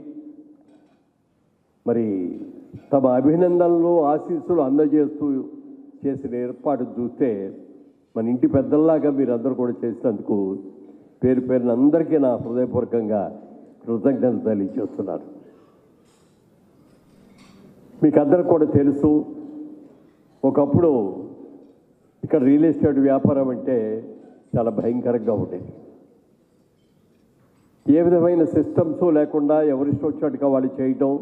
మరి తమ అభినందనలు, ఆశీస్సులు అందజేస్తూ చేసిన ఏర్పాటు చూస్తే మన ఇంటి పెద్దల్లాగా మీరందరూ కూడా చేసినందుకు పేరు పేరున అందరికీ నా హృదయపూర్వకంగా కృతజ్ఞతలు తెలియజేస్తున్నాను. మీకు అందరికి కూడా తెలుసు, ఒకప్పుడు ఇక్కడ రియల్ ఎస్టేట్ వ్యాపారం అంటే చాలా భయంకరంగా ఉండేది. ఏ విధమైన సిస్టమ్స్ లేకుండా ఎవరిష్టం వచ్చినట్టుగా వాళ్ళు చేయటం,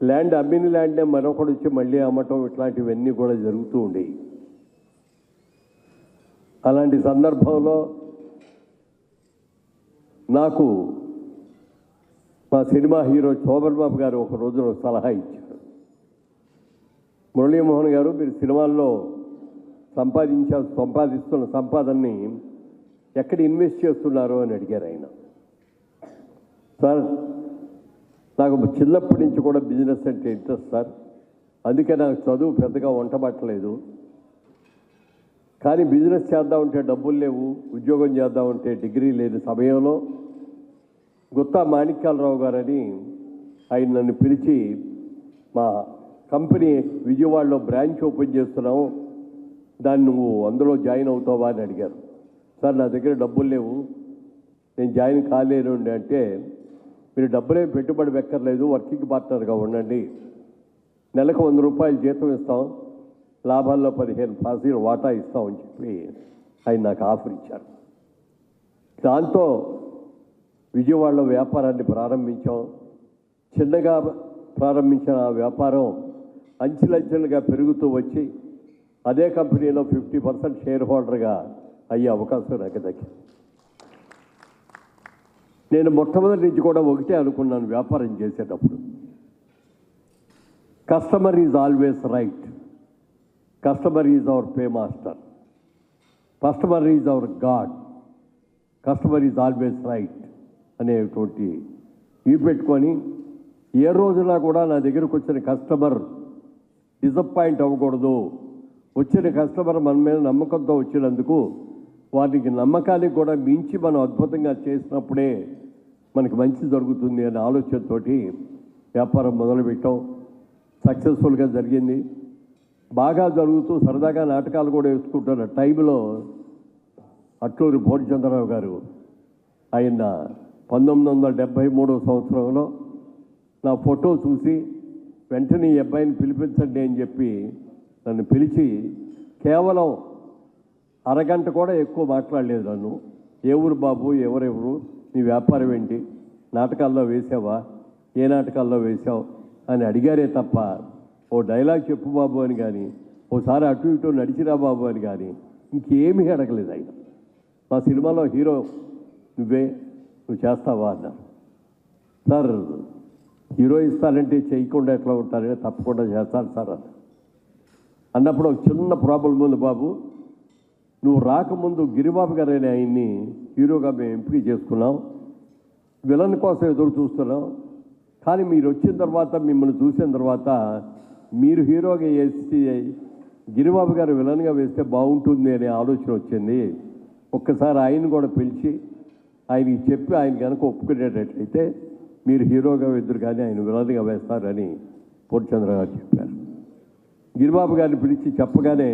ల్యాండ్ అమ్మిన ల్యాండ్నే మరొకటి వచ్చి మళ్ళీ అమ్మటం, ఇట్లాంటివన్నీ కూడా జరుగుతూ ఉండేవి. అలాంటి సందర్భంలో నాకు మా సినిమా హీరో శోభన్ బాబు గారు ఒక రోజున ఒక సలహా ఇచ్చారు. మురళీమోహన్ గారు, మీరు సినిమాల్లో సంపాదిస్తున్న సంపాదనని ఎక్కడ ఇన్వెస్ట్ చేస్తున్నారు అని అడిగారు ఆయన. సార్, నాకు చిన్నప్పటి నుంచి కూడా బిజినెస్ అంటే ఇంట్రెస్ట్ సార్, అందుకే నాకు చదువు పెద్దగా వంటబట్టలేదు. కానీ బిజినెస్ చేద్దామంటే డబ్బులు లేవు, ఉద్యోగం చేద్దామంటే డిగ్రీ లేని సమయంలో గుత్తా మాణిక్యాలరావు గారని ఆయన నన్ను పిలిచి, మా కంపెనీ విజయవాడలో బ్రాంచ్ ఓపెన్ చేస్తున్నావు, దాన్ని నువ్వు అందులో జాయిన్ అవుతావా అని అడిగారు. సార్, నా దగ్గర డబ్బులు లేవు, నేను జాయిన్ కాలేను అంటే, మీరు డబ్బులేం పెట్టుబడి పెట్టలేదు, వర్కింగ్ పార్ట్నర్గా ఉండండి, నెలకు 100 రూపాయలు జీతం ఇస్తాం, లాభాల్లో 15% వాటా ఇస్తామని చెప్పి ఆయన నాకు ఆఫర్ ఇచ్చారు. దాంతో విజయవాడలో వ్యాపారాన్ని ప్రారంభించాం. చిన్నగా ప్రారంభించిన ఆ వ్యాపారం అంచెలంచెలుగా పెరుగుతూ వచ్చి అదే కంపెనీలో 50% షేర్ హోల్డర్గా అయ్యే అవకాశం నాకు దక్కింది. నేను మొట్టమొదటి నుంచి కూడా ఒకటే అనుకున్నాను వ్యాపారం చేసేటప్పుడు, customer is always right, customer is our pay master, customer is our God, customer is always right అనేటువంటి ఇవి పెట్టుకొని ఏ రోజున కూడా నా దగ్గరకు వచ్చిన కస్టమర్ డిసప్పాయింట్ అవ్వకూడదు. వచ్చిన కస్టమర్ మన మీద నమ్మకంతో వచ్చినందుకు వారికి నమ్మకానికి కూడా మించి మనం అద్భుతంగా చేసినప్పుడే మనకి మంచి జరుగుతుంది అనే ఆలోచనతో వ్యాపారం మొదలుపెట్టాం. సక్సెస్ఫుల్గా జరిగింది. బాగా జరుగుతూ సరదాగా నాటకాలు కూడా వేసుకుంటున్న టైంలో అట్లూరి పూర్ణచంద్రరావు గారు ఆయన 1973 సంవత్సరంలో నా ఫోటో చూసి వెంటనే ఈ అబ్బాయిని పిలిపించండి అని చెప్పి నన్ను పిలిచి కేవలం అరగంట కూడా ఎక్కువ మాట్లాడలేదు. నన్ను, ఏ ఊరు బాబు, ఎవరెవరు, నీ వ్యాపారం ఏంటి, నాటకాల్లో వేసావా, ఏ నాటకాల్లో వేసావు అని అడిగారే తప్ప ఓ డైలాగ్ చెప్పు బాబు అని కానీ, ఓసారి అటు ఇటు నడిచిరా బాబు అని కానీ ఇంకేమీ అడగలేదు ఆయన. మా సినిమాలో హీరో నువ్వు చేస్తావా అన్నారు. సార్, హీరో ఇస్తానంటే చేయకుండా ఎట్లా ఉంటారని, తప్పకుండా చేస్తాను సార్ అన్నప్పుడు ఒక చిన్న ప్రాబ్లం ఉంది బాబు, నువ్వు రాకముందు గిరిబాబు గారైన ఆయన్ని హీరోగా మేము ఎంపిక చేసుకున్నాం, విలన్ కోసం ఎదురు చూస్తున్నాం, కానీ మీరు వచ్చిన తర్వాత, మిమ్మల్ని చూసిన తర్వాత మీరు హీరోగా వేసి గిరిబాబు గారు విలన్గా వేస్తే బాగుంటుంది అనే ఆలోచన వచ్చింది. ఒక్కసారి ఆయన కూడా పిలిచి ఆయనకి చెప్పి ఆయన కనుక ఒప్పుకునేటట్లయితే మీరు హీరోగా ఎదురు కానీ ఆయన విలన్గా వేస్తారని పూర్ణచంద్ర గారు చెప్పారు. గిరిబాబు గారిని పిలిచి చెప్పగానే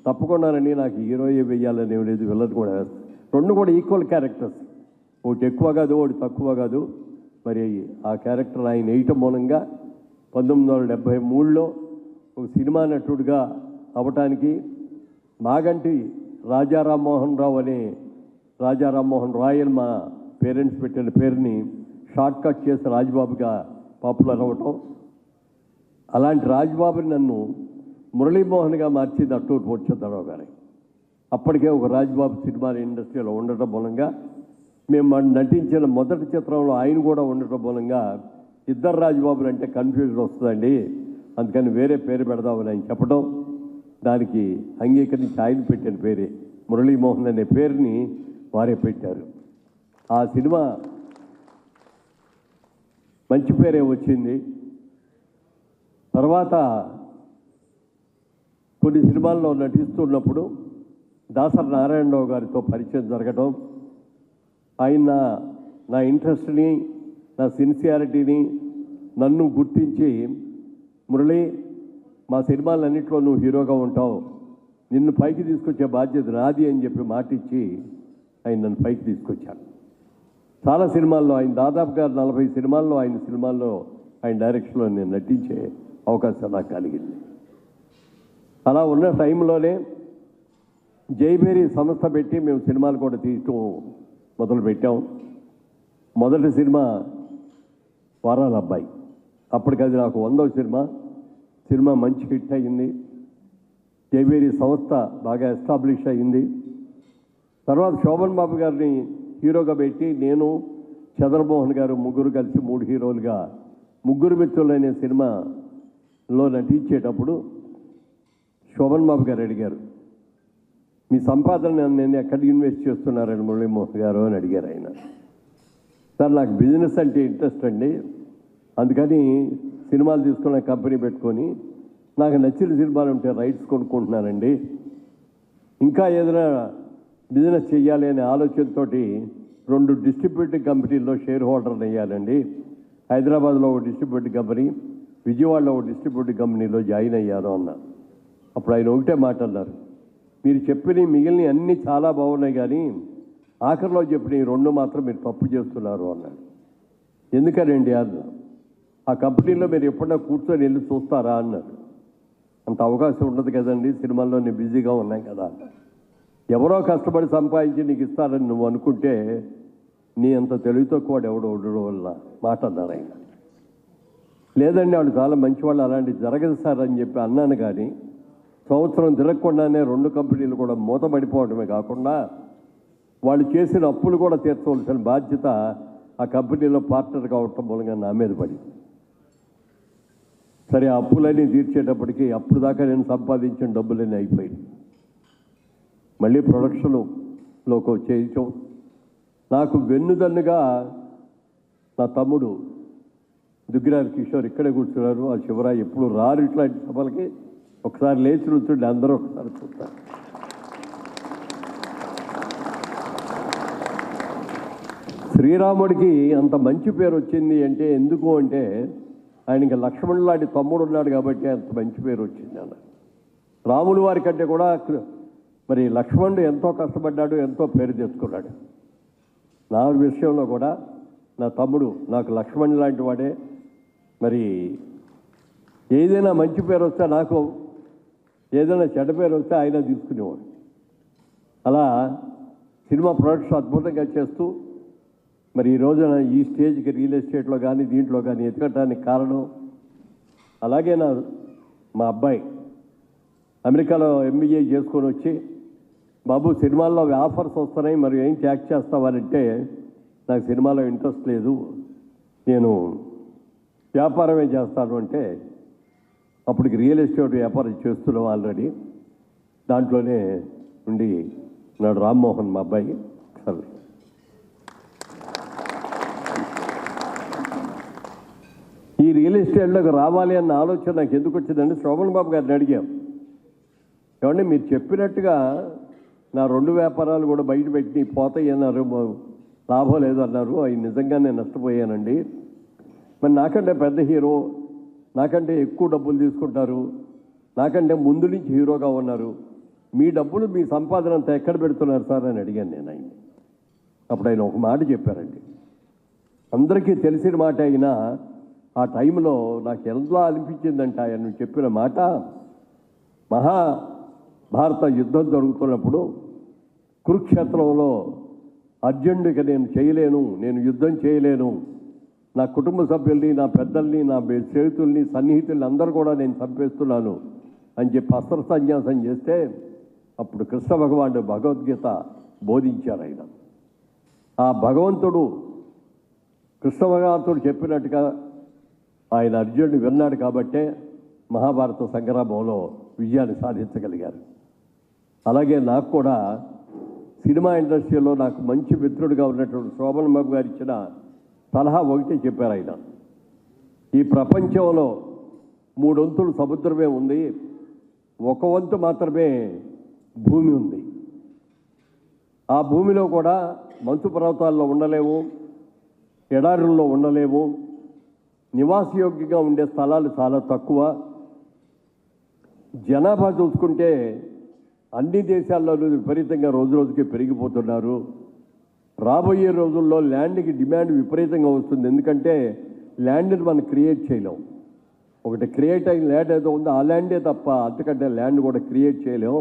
తప్పకుండానండి, నాకు హీరోయే వేయాలని లేదు, విలన్ కూడా వేస్తాను, రెండు కూడా ఈక్వల్ క్యారెక్టర్స్, ఒకటి ఎక్కువ కాదు ఒకటి తక్కువ కాదు. మరి ఆ క్యారెక్టర్ ఆయన వేయటం మూలంగా 1973లో ఒక సినిమా నటుడిగా అవటానికి మాగంటి రాజా రామ్మోహన్ రావు అనే రాజా రామ్మోహన్ రాయ్ అని మా పేరెంట్స్ పెట్టిన పేరుని షార్ట్ కట్ చేసి రాజ్బాబుగా పాపులర్ అవ్వటం, అలాంటి రాజ్బాబుని నన్ను మురళీమోహన్గా మార్చింది అట్టూరు పూర్ణచంద్రరావు గారి. అప్పటికే ఒక రాజ్బాబు సినిమా ఇండస్ట్రీలో ఉండటం మూలంగా, మేము నటించిన మొదటి చిత్రంలో ఆయన కూడా ఉండటం మూలంగా ఇద్దరు రాజ్బాబులు అంటే కన్ఫ్యూజన్ వస్తుందండి, అందుకని వేరే పేరు పెడదామని ఆయన చెప్పడం, దానికి అంగీకరించి ఆయన పెట్టిన పేరే మురళీమోహన్ అనే పేరుని వారే పెట్టారు. ఆ సినిమా మంచి పేరే వచ్చింది. తర్వాత కొన్ని సినిమాల్లో నటిస్తున్నప్పుడు దాసరి నారాయణరావు గారితో పరిచయం జరగడం, ఆయన నా ఇంట్రెస్ట్ని, నా సిన్సియారిటీని నన్ను గుర్తించి, మురళి, మా సినిమాలన్నింటిలో నువ్వు హీరోగా ఉంటావు, నిన్ను పైకి తీసుకొచ్చే బాధ్యత నాది అని చెప్పి మాటిచ్చి ఆయన నన్ను పైకి తీసుకొచ్చాను. చాలా సినిమాల్లో ఆయన దాదాపుగా 40 సినిమాల్లో ఆయన డైరెక్షన్లో నేను నటించే అవకాశం నాకు కలిగింది. అలా ఉన్న టైంలోనే జైభేరి సంస్థ పెట్టి మేము సినిమాలు కూడా తీయటం మొదలుపెట్టాం. మొదటి సినిమా వారాల అబ్బాయి. అప్పటికది నాకు 100వ సినిమా మంచి హిట్ అయ్యింది. జైభేరి సంస్థ బాగా ఎస్టాబ్లిష్ అయ్యింది. తర్వాత శోభన్ బాబు గారిని హీరోగా పెట్టి నేను చంద్రమోహన్ గారు ముగ్గురు కలిసి 3 హీరోలుగా ముగ్గురు మిత్రులు అనే సినిమాలో నటించేటప్పుడు శోభన్ బాబు గారు అడిగారు, మీ సంపాదన నేను ఎక్కడ ఇన్వెస్ట్ చేస్తున్నారని మురళీమోహన్ గారు అని అడిగారు ఆయన. సార్ నాకు బిజినెస్ అంటే ఇంట్రెస్ట్ అండి, అందుకని సినిమాలు తీసుకున్న కంపెనీ పెట్టుకొని నాకు నచ్చిన సినిమాలు ఉంటే రైట్స్ కొనుక్కుంటున్నానండి. ఇంకా ఏదైనా బిజినెస్ చేయాలి అనే ఆలోచనతో 2 డిస్ట్రిబ్యూటింగ్ కంపెనీల్లో షేర్ హోల్డర్ని అయ్యానండి. హైదరాబాద్లో ఒక డిస్ట్రిబ్యూటింగ్ కంపెనీ, విజయవాడలో ఒక డిస్ట్రిబ్యూటింగ్ కంపెనీలో జాయిన్ అయ్యాను అన్న. అప్పుడు ఆయన ఒకటే మాట అన్నారు, మీరు చెప్పిన మిగిలిన అన్నీ చాలా బాగున్నాయి కానీ ఆఖరిలో చెప్పిన 2 మాత్రం మీరు తప్పు చేస్తున్నారు అన్నాడు. ఎందుకనండి అన్న, ఆ కంపెనీలో మీరు ఎప్పుడన్నా కూర్చొని వెళ్ళి చూస్తారా అన్నారు. అంత అవకాశం ఉండదు కదండి, సినిమాల్లో నేను బిజీగా ఉన్నాం కదా. ఎవరో కష్టపడి సంపాదించి నీకు ఇస్తారని నువ్వు అనుకుంటే నీ అంత తెలివి తక్కువ ఎవడో ఉండడం వల్ల మాట అన్నారు ఆయన. లేదండి వాళ్ళు చాలా మంచివాళ్ళు, అలాంటివి జరగదు సార్ అని చెప్పి అన్నాను. కానీ సంవత్సరం తిరగకుండానే 2 కంపెనీలు కూడా మూతపడిపోవడమే కాకుండా వాళ్ళు చేసిన అప్పులు కూడా తీర్చవలసిన బాధ్యత ఆ కంపెనీలో పార్ట్నర్ కావటం మూలంగా నా మీద పడింది. సరే, ఆ అప్పులన్నీ తీర్చేటప్పటికి అప్పుడు దాకా నేను సంపాదించిన డబ్బులన్నీ అయిపోయింది. మళ్ళీ ప్రొడక్షన్లోకి చేయటం, నాకు వెన్నుదన్నుగా నా తమ్ముడు దుగ్గిరాల కిషోర్ ఇక్కడే కూర్చున్నారు. ఆ శివరాజ్ ఎప్పుడు రారు ఇట్లాంటి సభలకి, ఒకసారి లేచి నుంచుండి అందరూ ఒకసారి చూస్తారు. శ్రీరాముడికి అంత మంచి పేరు వచ్చింది అంటే ఎందుకు అంటే ఆయనకి లక్ష్మణుడు లాంటి తమ్ముడు ఉన్నాడు కాబట్టి అంత మంచి పేరు వచ్చింది అన్న. రాముల వారి కంటే కూడా మరి లక్ష్మణుడు ఎంతో కష్టపడ్డాడు, ఎంతో పేరు తెచ్చుకున్నాడు. నా విషయంలో కూడా నా తమ్ముడు నాకు లక్ష్మణుడు లాంటి వాడే. మరి ఏదైనా మంచి పేరు వస్తే నాకు, ఏదైనా చెడ్డ పేరు వస్తే ఆయన తీసుకునేవాడు. అలా సినిమా ప్రొడక్షన్ అద్భుతంగా చేస్తూ మరి ఈ రోజున ఈ స్టేజ్కి రియల్ ఎస్టేట్లో కానీ దీంట్లో కానీ ఎదగటానికి కారణం. అలాగే మా అబ్బాయి అమెరికాలో MBA చేసుకొని వచ్చి, బాబు సినిమాల్లో ఆఫర్స్ వస్తున్నాయి, మరి ఏం యాక్ట్ చేస్తావానంటే నాకు సినిమాలో ఇంట్రెస్ట్ లేదు, నేను వ్యాపారమే చేస్తాను అంటే అప్పటికి రియల్ ఎస్టేట్ వ్యాపారం చేస్తున్నాం ఆల్రెడీ. దాంట్లోనే ఉండి నాడు రామ్మోహన్ మా అబ్బాయి. సరే, ఈ రియల్ ఎస్టేట్లోకి రావాలి అన్న ఆలోచన నాకు ఎందుకు వచ్చిందంటే శోభన్ బాబు గారిని అడిగాం, ఏమంటే మీరు చెప్పినట్టుగా నా 2 వ్యాపారాలు కూడా బయట పెట్టి పోతాయి అన్నారు, లాభం లేదన్నారు, అవి నిజంగానే నష్టపోయానండి. మరి నాకంటే పెద్ద హీరో, నాకంటే ఎక్కువ డబ్బులు తీసుకుంటారు, నాకంటే ముందు నుంచి హీరోగా ఉన్నారు, మీ డబ్బులు మీ సంపాదన అంతా ఎక్కడ పెడుతున్నారు సార్ అని అడిగాను నేను ఆయన్ని. అప్పుడు ఆయన ఒక మాట చెప్పారండి, అందరికీ తెలిసిన మాట అయినా ఆ టైంలో నాకు ఎలా అనిపించిందంటే ఆయన చెప్పిన మాట, మహాభారత యుద్ధం జరుగుతున్నప్పుడు కురుక్షేత్రంలో అర్జునుడికి నేను చేయలేను, నేను యుద్ధం చేయలేను, నా కుటుంబ సభ్యుల్ని, నా పెద్దల్ని, నా స్నేహితుల్ని, సన్నిహితుల్ని అందరూ కూడా నేను చంపేస్తున్నాను అని చెప్పి అస్త్ర సన్యాసం చేస్తే అప్పుడు కృష్ణ భగవానుడు భగవద్గీత బోధించారు ఆయన. ఆ భగవంతుడు కృష్ణ భగవంతుడు చెప్పినట్టుగా ఆయన అర్జునుడు విన్నాడు కాబట్టే మహాభారత సంగ్రామంలో విజయాన్ని సాధించగలిగారు. అలాగే నాకు కూడా సినిమా ఇండస్ట్రీలో నాకు మంచి మిత్రుడిగా ఉన్నటువంటి శోభన్ బాబు గారు ఇచ్చిన సలహా ఒకటే చెప్పారు ఆయన, ఈ ప్రపంచంలో 3 వంతులు సముద్రమే ఉంది, 1 వంతు మాత్రమే భూమి ఉంది. ఆ భూమిలో కూడా మంచు పర్వతాల్లో ఉండలేము, ఎడారుల్లో ఉండలేము, నివాసయోగ్యంగా ఉండే స్థలాలు చాలా తక్కువ. జనాభా చూసుకుంటే అన్ని దేశాల్లోనూ విపరీతంగా రోజు రోజుకి పెరిగిపోతున్నారు. రాబోయే రోజుల్లో ల్యాండ్కి డిమాండ్ విపరీతంగా వస్తుంది, ఎందుకంటే ల్యాండ్ని మనం క్రియేట్ చేయలేం. ఒకటి క్రియేట్ అయిన ల్యాండ్ ఏదో ఉందో ఆ ల్యాండే తప్ప అంతకంటే ల్యాండ్ కూడా క్రియేట్ చేయలేము.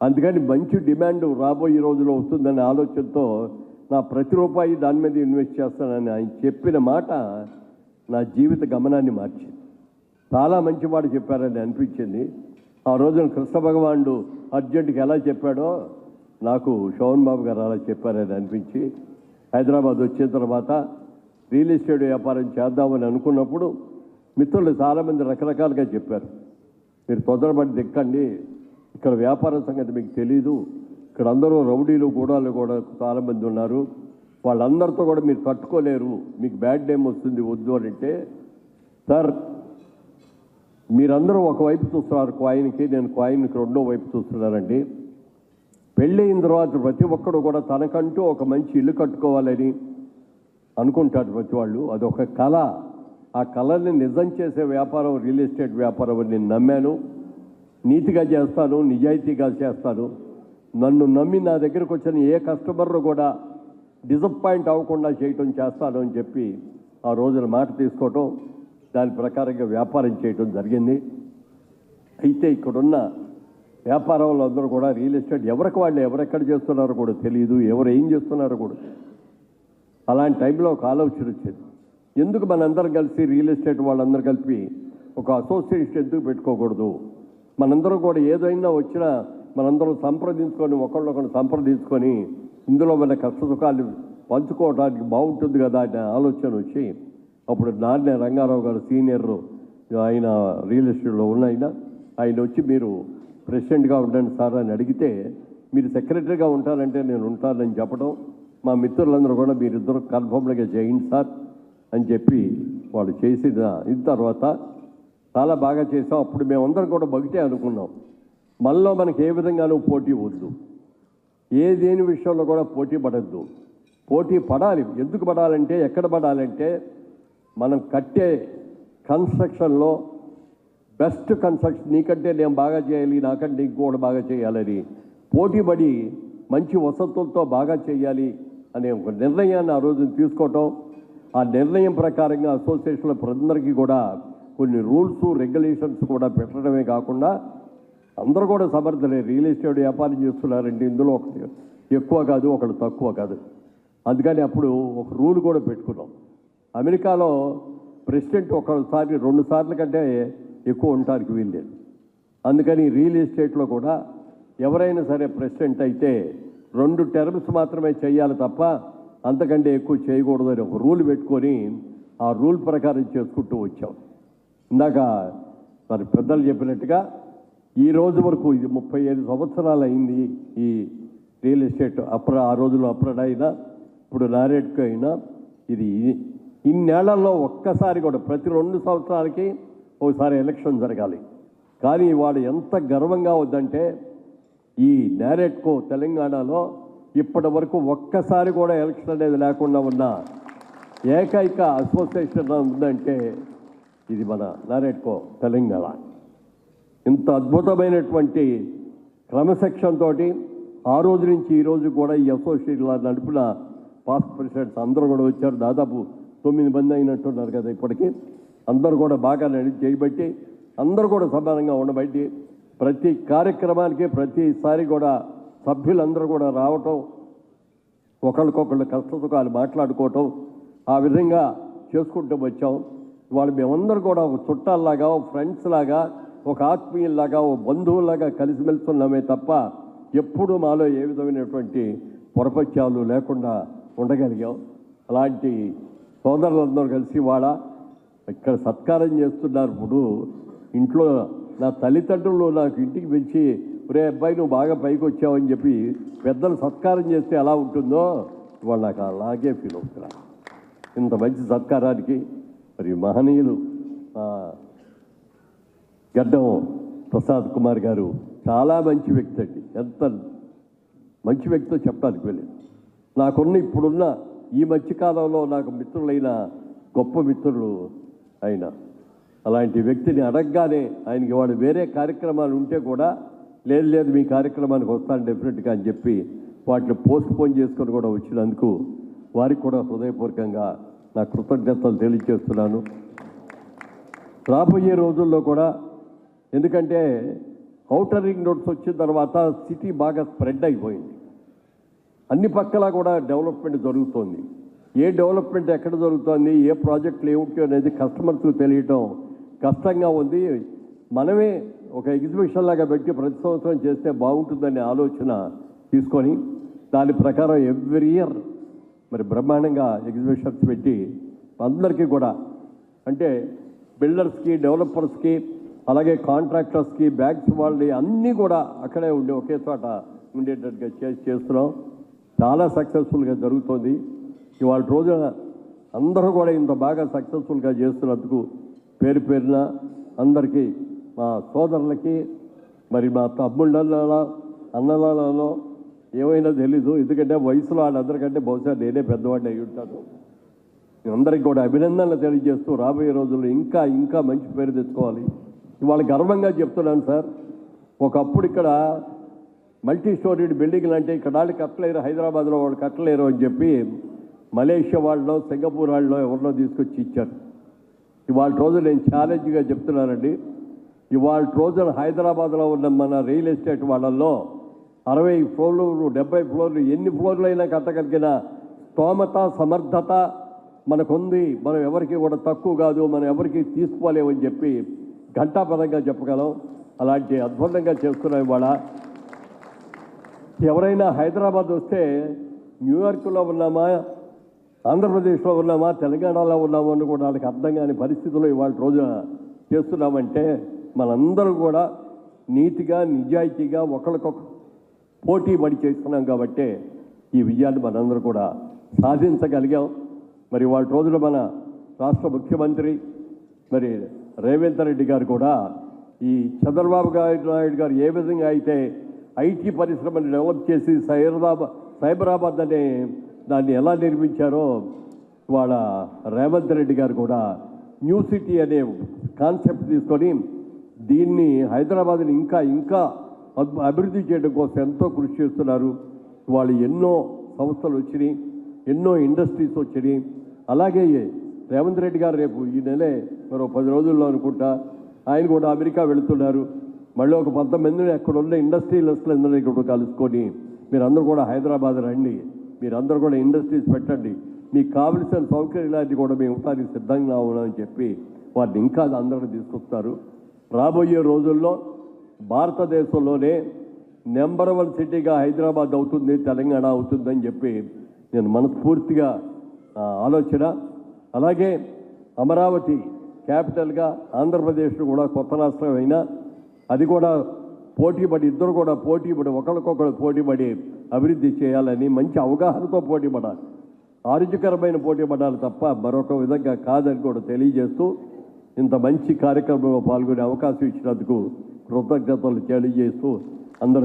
అందుకని మంచి డిమాండ్ రాబోయే రోజుల్లో వస్తుందనే ఆలోచనతో నా ప్రతి రూపాయి దాని మీద ఇన్వెస్ట్ చేస్తానని ఆయన చెప్పిన మాట నా జీవిత గమనాన్ని మార్చింది. చాలా మంచి మాట చెప్పారని అనిపించింది. ఆ రోజున కృష్ణ భగవానుడు అర్జెంట్కి ఎలా చెప్పాడో నాకు శోభన్ బాబు గారు అలా చెప్పారని అనిపించి హైదరాబాద్ వచ్చిన తర్వాత రియల్ ఎస్టేట్ వ్యాపారం చేద్దామని అనుకున్నప్పుడు మిత్రులు చాలామంది రకరకాలుగా చెప్పారు. మీరు తొందరపడి దిక్కండి, ఇక్కడ వ్యాపార సంగతి మీకు తెలీదు, ఇక్కడ అందరూ రౌడీలు గూడాలు కూడా చాలామంది ఉన్నారు, వాళ్ళందరితో కూడా మీరు తట్టుకోలేరు, మీకు బ్యాడ్ నేమ్ వస్తుంది, వద్దు అని అంటే, సార్ మీరందరూ ఒకవైపు చూస్తున్నారు కాయిన్కి, నేను కాయిన్కి రెండో వైపు చూస్తున్నానండి. పెళ్ళి అయిన తర్వాత ప్రతి ఒక్కడు కూడా తనకంటూ ఒక మంచి ఇల్లు కట్టుకోవాలని అనుకుంటారు ప్రతి వాళ్ళు. అదొక కళ. ఆ కళని నిజం చేసే వ్యాపారం రియల్ ఎస్టేట్ వ్యాపారం అని నేను నమ్మాను. నీతిగా చేస్తాను, నిజాయితీగా చేస్తాను. నన్ను నమ్మి నా దగ్గరకు వచ్చిన ఏ కస్టమర్ను కూడా డిసప్పాయింట్ అవ్వకుండా చేయటం చేస్తాను అని చెప్పి ఆ రోజున మాట తీసుకోవటం, దాని ప్రకారంగా వ్యాపారం చేయటం జరిగింది. అయితే ఇక్కడున్న వ్యాపారంలో అందరూ కూడా రియల్ ఎస్టేట్ ఎవరికి వాళ్ళు ఎవరెక్కడ చేస్తున్నారో కూడా తెలియదు, ఎవరు ఏం చేస్తున్నారో కూడా. అలాంటి టైంలో ఒక ఆలోచన వచ్చింది, ఎందుకు మనందరం కలిసి రియల్ ఎస్టేట్ వాళ్ళందరూ కలిపి ఒక అసోసియేషన్ ఎందుకు పెట్టుకోకూడదు? మనందరం కూడా ఏదైనా వచ్చినా మనందరం సంప్రదించుకొని ఒకళ్ళొకరు సంప్రదించుకొని ఇందులో మన కష్ట సుఖాలు పంచుకోవడానికి బాగుంటుంది కదా అనే ఆలోచన వచ్చి అప్పుడు నాన్నే రంగారావు గారు సీనియర్ ఆయన రియల్ ఎస్టేట్లో ఉన్న ఆయన వచ్చి మీరు ప్రెసిడెంట్గా ఉండండి సార్ అని అడిగితే, మీరు సెక్రటరీగా ఉంటారంటే నేను ఉంటానని చెప్పడం, మా మిత్రులందరూ కూడా మీరిద్దరు కన్ఫర్మ్గా చేయండి సార్ అని చెప్పి వాళ్ళు చేసిన తర్వాత చాలా బాగా చేసాం. అప్పుడు మేమందరం కూడా బగిటే అనుకున్నాం, మనలో మనకి ఏ విధంగానూ పోటీ వద్దు, ఏ దేని విషయంలో కూడా పోటీ పడద్దు. పోటీ పడాలి. ఎందుకు పడాలంటే, ఎక్కడ పడాలంటే మనం కట్టే కన్స్ట్రక్షన్లో బెస్ట్ కన్స్ట్రక్షన్, నీకంటే నేను బాగా చేయాలి, నాకంటే ఇంకోటి బాగా చేయాలని పోటీపడి మంచి వసతులతో బాగా చేయాలి అనే ఒక నిర్ణయాన్ని ఆ రోజున తీసుకోవటం. ఆ నిర్ణయం ప్రకారంగా అసోసియేషన్లో ప్రజలందరికీ కూడా కొన్ని రూల్స్ రెగ్యులేషన్స్ కూడా పెట్టడమే కాకుండా అందరూ కూడా సమర్థలే. రియల్ ఎస్టేట్ వ్యాపారం చేస్తున్నారంటే ఇందులో ఒకటి ఎక్కువ కాదు, ఒకటి తక్కువ కాదు. అందుకని అప్పుడు ఒక రూల్ కూడా పెట్టుకున్నాం. అమెరికాలో ప్రెసిడెంట్ ఒకసారి 2 సార్లు కంటే ఎక్కువ ఉండటానికి వీల్లేదు. అందుకని రియల్ ఎస్టేట్లో కూడా ఎవరైనా సరే ప్రెసిడెంట్ అయితే 2 టర్మ్స్ మాత్రమే చేయాలి తప్ప అంతకంటే ఎక్కువ చేయకూడదని ఒక రూల్ పెట్టుకొని ఆ రూల్ ప్రకారం చేసుకుంటూ వచ్చాం. ఇందాక మరి పెద్దలు చెప్పినట్టుగా ఈ రోజు వరకు ఇది 35 సంవత్సరాలు అయింది ఈ రియల్ ఎస్టేట్. ఆ రోజుల్లో అప్రడ్ అయినా ఇప్పుడు నారేడ్కు అయినా ఇది ఇన్నేళ్లలో ఒక్కసారి కూడా ప్రతి 2 సంవత్సరాలకి ఒకసారి ఎలక్షన్ జరగాలి. కానీ వాడు ఎంత గర్వంగా వద్దంటే ఈ నారేడ్కో తెలంగాణలో ఇప్పటి వరకు ఒక్కసారి కూడా ఎలక్షన్ అనేది లేకుండా ఉన్న ఏకైక అసోసియేషన్ ఉందంటే ఇది మన నారేడ్కో తెలంగాణ. ఇంత అద్భుతమైనటువంటి క్రమశిక్షణతో ఆ రోజు నుంచి ఈ రోజు కూడా ఈ అసోసియేషన్ నడిపిన పాస్ట్ ప్రెసిడెంట్స్ అందరూ కూడా వచ్చారు. దాదాపు 9 మంది అయినట్టున్నారు కదా ఇప్పటికీ. అందరూ కూడా బాగా చేయబట్టి అందరూ కూడా సమానంగా ఉండబట్టి ప్రతి కార్యక్రమానికి ప్రతిసారి కూడా సభ్యులందరూ కూడా రావటం, ఒకరికొకళ్ళు కష్ట సుఖాలు మాట్లాడుకోవటం, ఆ విధంగా చేసుకుంటూ వచ్చాం. వాళ్ళు మేమందరూ కూడా ఒక చుట్టాల్లాగా, ఒక ఫ్రెండ్స్ లాగా, ఒక ఆత్మీయుల్లాగా, ఒక బంధువుల్లాగా కలిసిమెలిసి ఉన్నామే తప్ప ఎప్పుడూ మాలో ఏ విధమైనటువంటి పొరపత్యాలు లేకుండా ఉండగలిగాం. అలాంటి సోదరులందరూ కలిసి వాళ్ళ ఇక్కడ సత్కారం చేస్తున్నారు. ఇప్పుడు ఇంట్లో నా తల్లిదండ్రులు నాకు ఇంటికి పిలిచి, ఒరే అబ్బాయి నువ్వు బాగా పైకి వచ్చావని చెప్పి పెద్దలు సత్కారం చేస్తే ఎలా ఉంటుందో ఇవాళ నాకు అలాగే ఫీల్ అవుతున్నారు. ఇంత మంచి సత్కారానికి మరి మహనీయులు గడ్డం ప్రసాద్ కుమార్ గారు చాలా మంచి వ్యక్తి అండి. ఎంత మంచి వ్యక్తితో చెప్పడానికి వెళ్ళింది. నాకున్న ఇప్పుడున్న ఈ మధ్యకాలంలో నాకు మిత్రులైన గొప్ప మిత్రులు ఆయన. అలాంటి వ్యక్తిని అడగగానే ఆయనకి వాడు వేరే కార్యక్రమాలు ఉంటే కూడా లేదు మీ కార్యక్రమానికి వస్తాను డెఫినెట్గా అని చెప్పి వాటిని పోస్ట్ పోన్ చేసుకొని కూడా వచ్చినందుకు వారికి కూడా హృదయపూర్వకంగా నా కృతజ్ఞతలు తెలియజేస్తున్నాను. రాబోయే రోజుల్లో కూడా, ఎందుకంటే ఔటర్ రింగ్ రోడ్స్ వచ్చిన తర్వాత సిటీ బాగా స్ప్రెడ్ అయిపోయింది, అన్ని పక్కల కూడా డెవలప్మెంట్ జరుగుతోంది. ఏ డెవలప్మెంట్ ఎక్కడ జరుగుతోంది, ఏ ప్రాజెక్టులు ఏమిటి అనేది కస్టమర్స్కి తెలియటం కష్టంగా ఉంది. మనమే ఒక ఎగ్జిబిషన్ లాగా పెట్టి ప్రతి సంవత్సరం చేస్తే బాగుంటుందనే ఆలోచన తీసుకొని దాని ప్రకారం ఎవ్రీ ఇయర్ మరి బ్రహ్మాండంగా ఎగ్జిబిషన్స్ పెట్టి అందరికీ కూడా, అంటే బిల్డర్స్కి, డెవలపర్స్కి, అలాగే కాంట్రాక్టర్స్కి, బ్యాంక్స్ వాళ్ళని అన్నీ కూడా అక్కడే ఉండి ఒకే చోట ఉండేటట్టుగా చేస్తున్నాం. చాలా సక్సెస్ఫుల్గా జరుగుతుంది. ఇవాళ రోజున అందరూ కూడా ఇంత బాగా సక్సెస్ఫుల్గా చేస్తున్నందుకు పేరు పేరున అందరికీ, మా సోదరులకి, మరి మా తమ్ముళ్ళలో అన్నలలో ఏమైనా తెలీదు, ఎందుకంటే వయసులో వాళ్ళందరికంటే బహుశా నేనే పెద్దవాడిని అయి ఉంటాను. అందరికీ కూడా అభినందనలు తెలియజేస్తూ రాబోయే రోజుల్లో ఇంకా ఇంకా మంచి పేరు తెచ్చుకోవాలి. ఇవాళ గర్వంగా చెప్తున్నాను సార్, ఒకప్పుడు ఇక్కడ మల్టీ స్టోరీడ్ బిల్డింగ్లు అంటే ఇక్కడ వాళ్ళు కట్టలేరు, హైదరాబాద్లో వాళ్ళు కట్టలేరు అని చెప్పి మలేషియా వాళ్ళలో, సింగపూర్ వాళ్ళలో ఎవరినో తీసుకొచ్చి ఇచ్చారు. ఇవాళ రోజు నేను ఛాలెంజ్గా చెప్తున్నానండి, ఇవాళ రోజున హైదరాబాద్లో ఉన్న మన రియల్ ఎస్టేట్ వాళ్ళల్లో 60 ఫ్లోర్లు, 70 ఫ్లోర్లు, ఎన్ని ఫ్లోర్లు అయినా కట్టగలిగిన స్తోమత, సమర్థత మనకుంది. మనం ఎవరికి కూడా తక్కువ కాదు, మనం ఎవరికి తీసుకోలేమని చెప్పి ఘంటాపరంగా చెప్పగలం. అలాంటి అద్భుతంగా చేస్తున్నాం. ఇవాళ ఎవరైనా హైదరాబాద్ వస్తే న్యూయార్క్లో ఉన్నామా, ఆంధ్రప్రదేశ్లో ఉన్నామా, తెలంగాణలో ఉన్నామా అని కూడా వాళ్ళకి అర్థం కాని పరిస్థితుల్లో ఇవాళ రోజున చేస్తున్నామంటే మనందరూ కూడా నీతిగా, నిజాయితీగా ఒకరికొకరు పోటీ పడి చేస్తున్నాం కాబట్టి ఈ విజయాన్ని మనందరూ కూడా సాధించగలిగాం. మరి వాళ్ళ రోజున మన రాష్ట్ర ముఖ్యమంత్రి మరి రేవంత్ రెడ్డి గారు కూడా ఈ చంద్రబాబు నాయుడు గారు ఏ విధంగా అయితే ఐటీ పరిశ్రమను డెవలప్ చేసి సైబరాబాద్ అనే దాన్ని ఎలా నిర్మించారో వాళ్ళ రేవంత్ రెడ్డి గారు కూడా న్యూ సిటీ అనే కాన్సెప్ట్ తీసుకొని దీన్ని హైదరాబాద్ని ఇంకా ఇంకా అభివృద్ధి చేయడం కోసం ఎంతో కృషి చేస్తున్నారు. వాళ్ళు ఎన్నో సంస్థలు వచ్చినాయి, ఎన్నో ఇండస్ట్రీస్ వచ్చినాయి. అలాగే రేవంత్ రెడ్డి గారు రేపు ఈ నెలే మరో 10 రోజుల్లో అనుకుంటా ఆయన కూడా అమెరికా వెళుతున్నారు. మళ్ళీ ఒక 10 మందిని అక్కడ ఉన్న ఇండస్ట్రియలిస్టులందరినీ కూడా కలుసుకొని మీరందరూ కూడా హైదరాబాద్ రండి, మీరందరూ కూడా ఇండస్ట్రీస్ పెట్టండి, మీకు కావలసిన సౌకర్యాలన్నీ కూడా మేము ఇవ్వడానికి సిద్ధంగా ఉన్నామని చెప్పి వారిని ఇంకా అందరూ తీసుకొస్తారు. రాబోయే రోజుల్లో భారతదేశంలోనే నెంబర్ 1 సిటీగా హైదరాబాద్ అవుతుంది, తెలంగాణ అవుతుందని చెప్పి నేను మనస్ఫూర్తిగా ఆలోచన. అలాగే అమరావతి క్యాపిటల్గా ఆంధ్రప్రదేశ్లో కూడా కొత్త రాష్ట్రం అయినా అది కూడా పోటీపడి, ఇద్దరు కూడా పోటీపడి, ఒకరికొకరు పోటీపడి అభివృద్ధి చేయాలని మంచి అవగాహనతో పోటీపడాలి, ఆరోగ్యకరమైన పోటీపడాలి తప్ప మరొక విధంగా కాదని కూడా తెలియజేస్తూ ఇంత మంచి కార్యక్రమంలో పాల్గొనే అవకాశం ఇచ్చినందుకు కృతజ్ఞతలు తెలియజేస్తూ అందరూ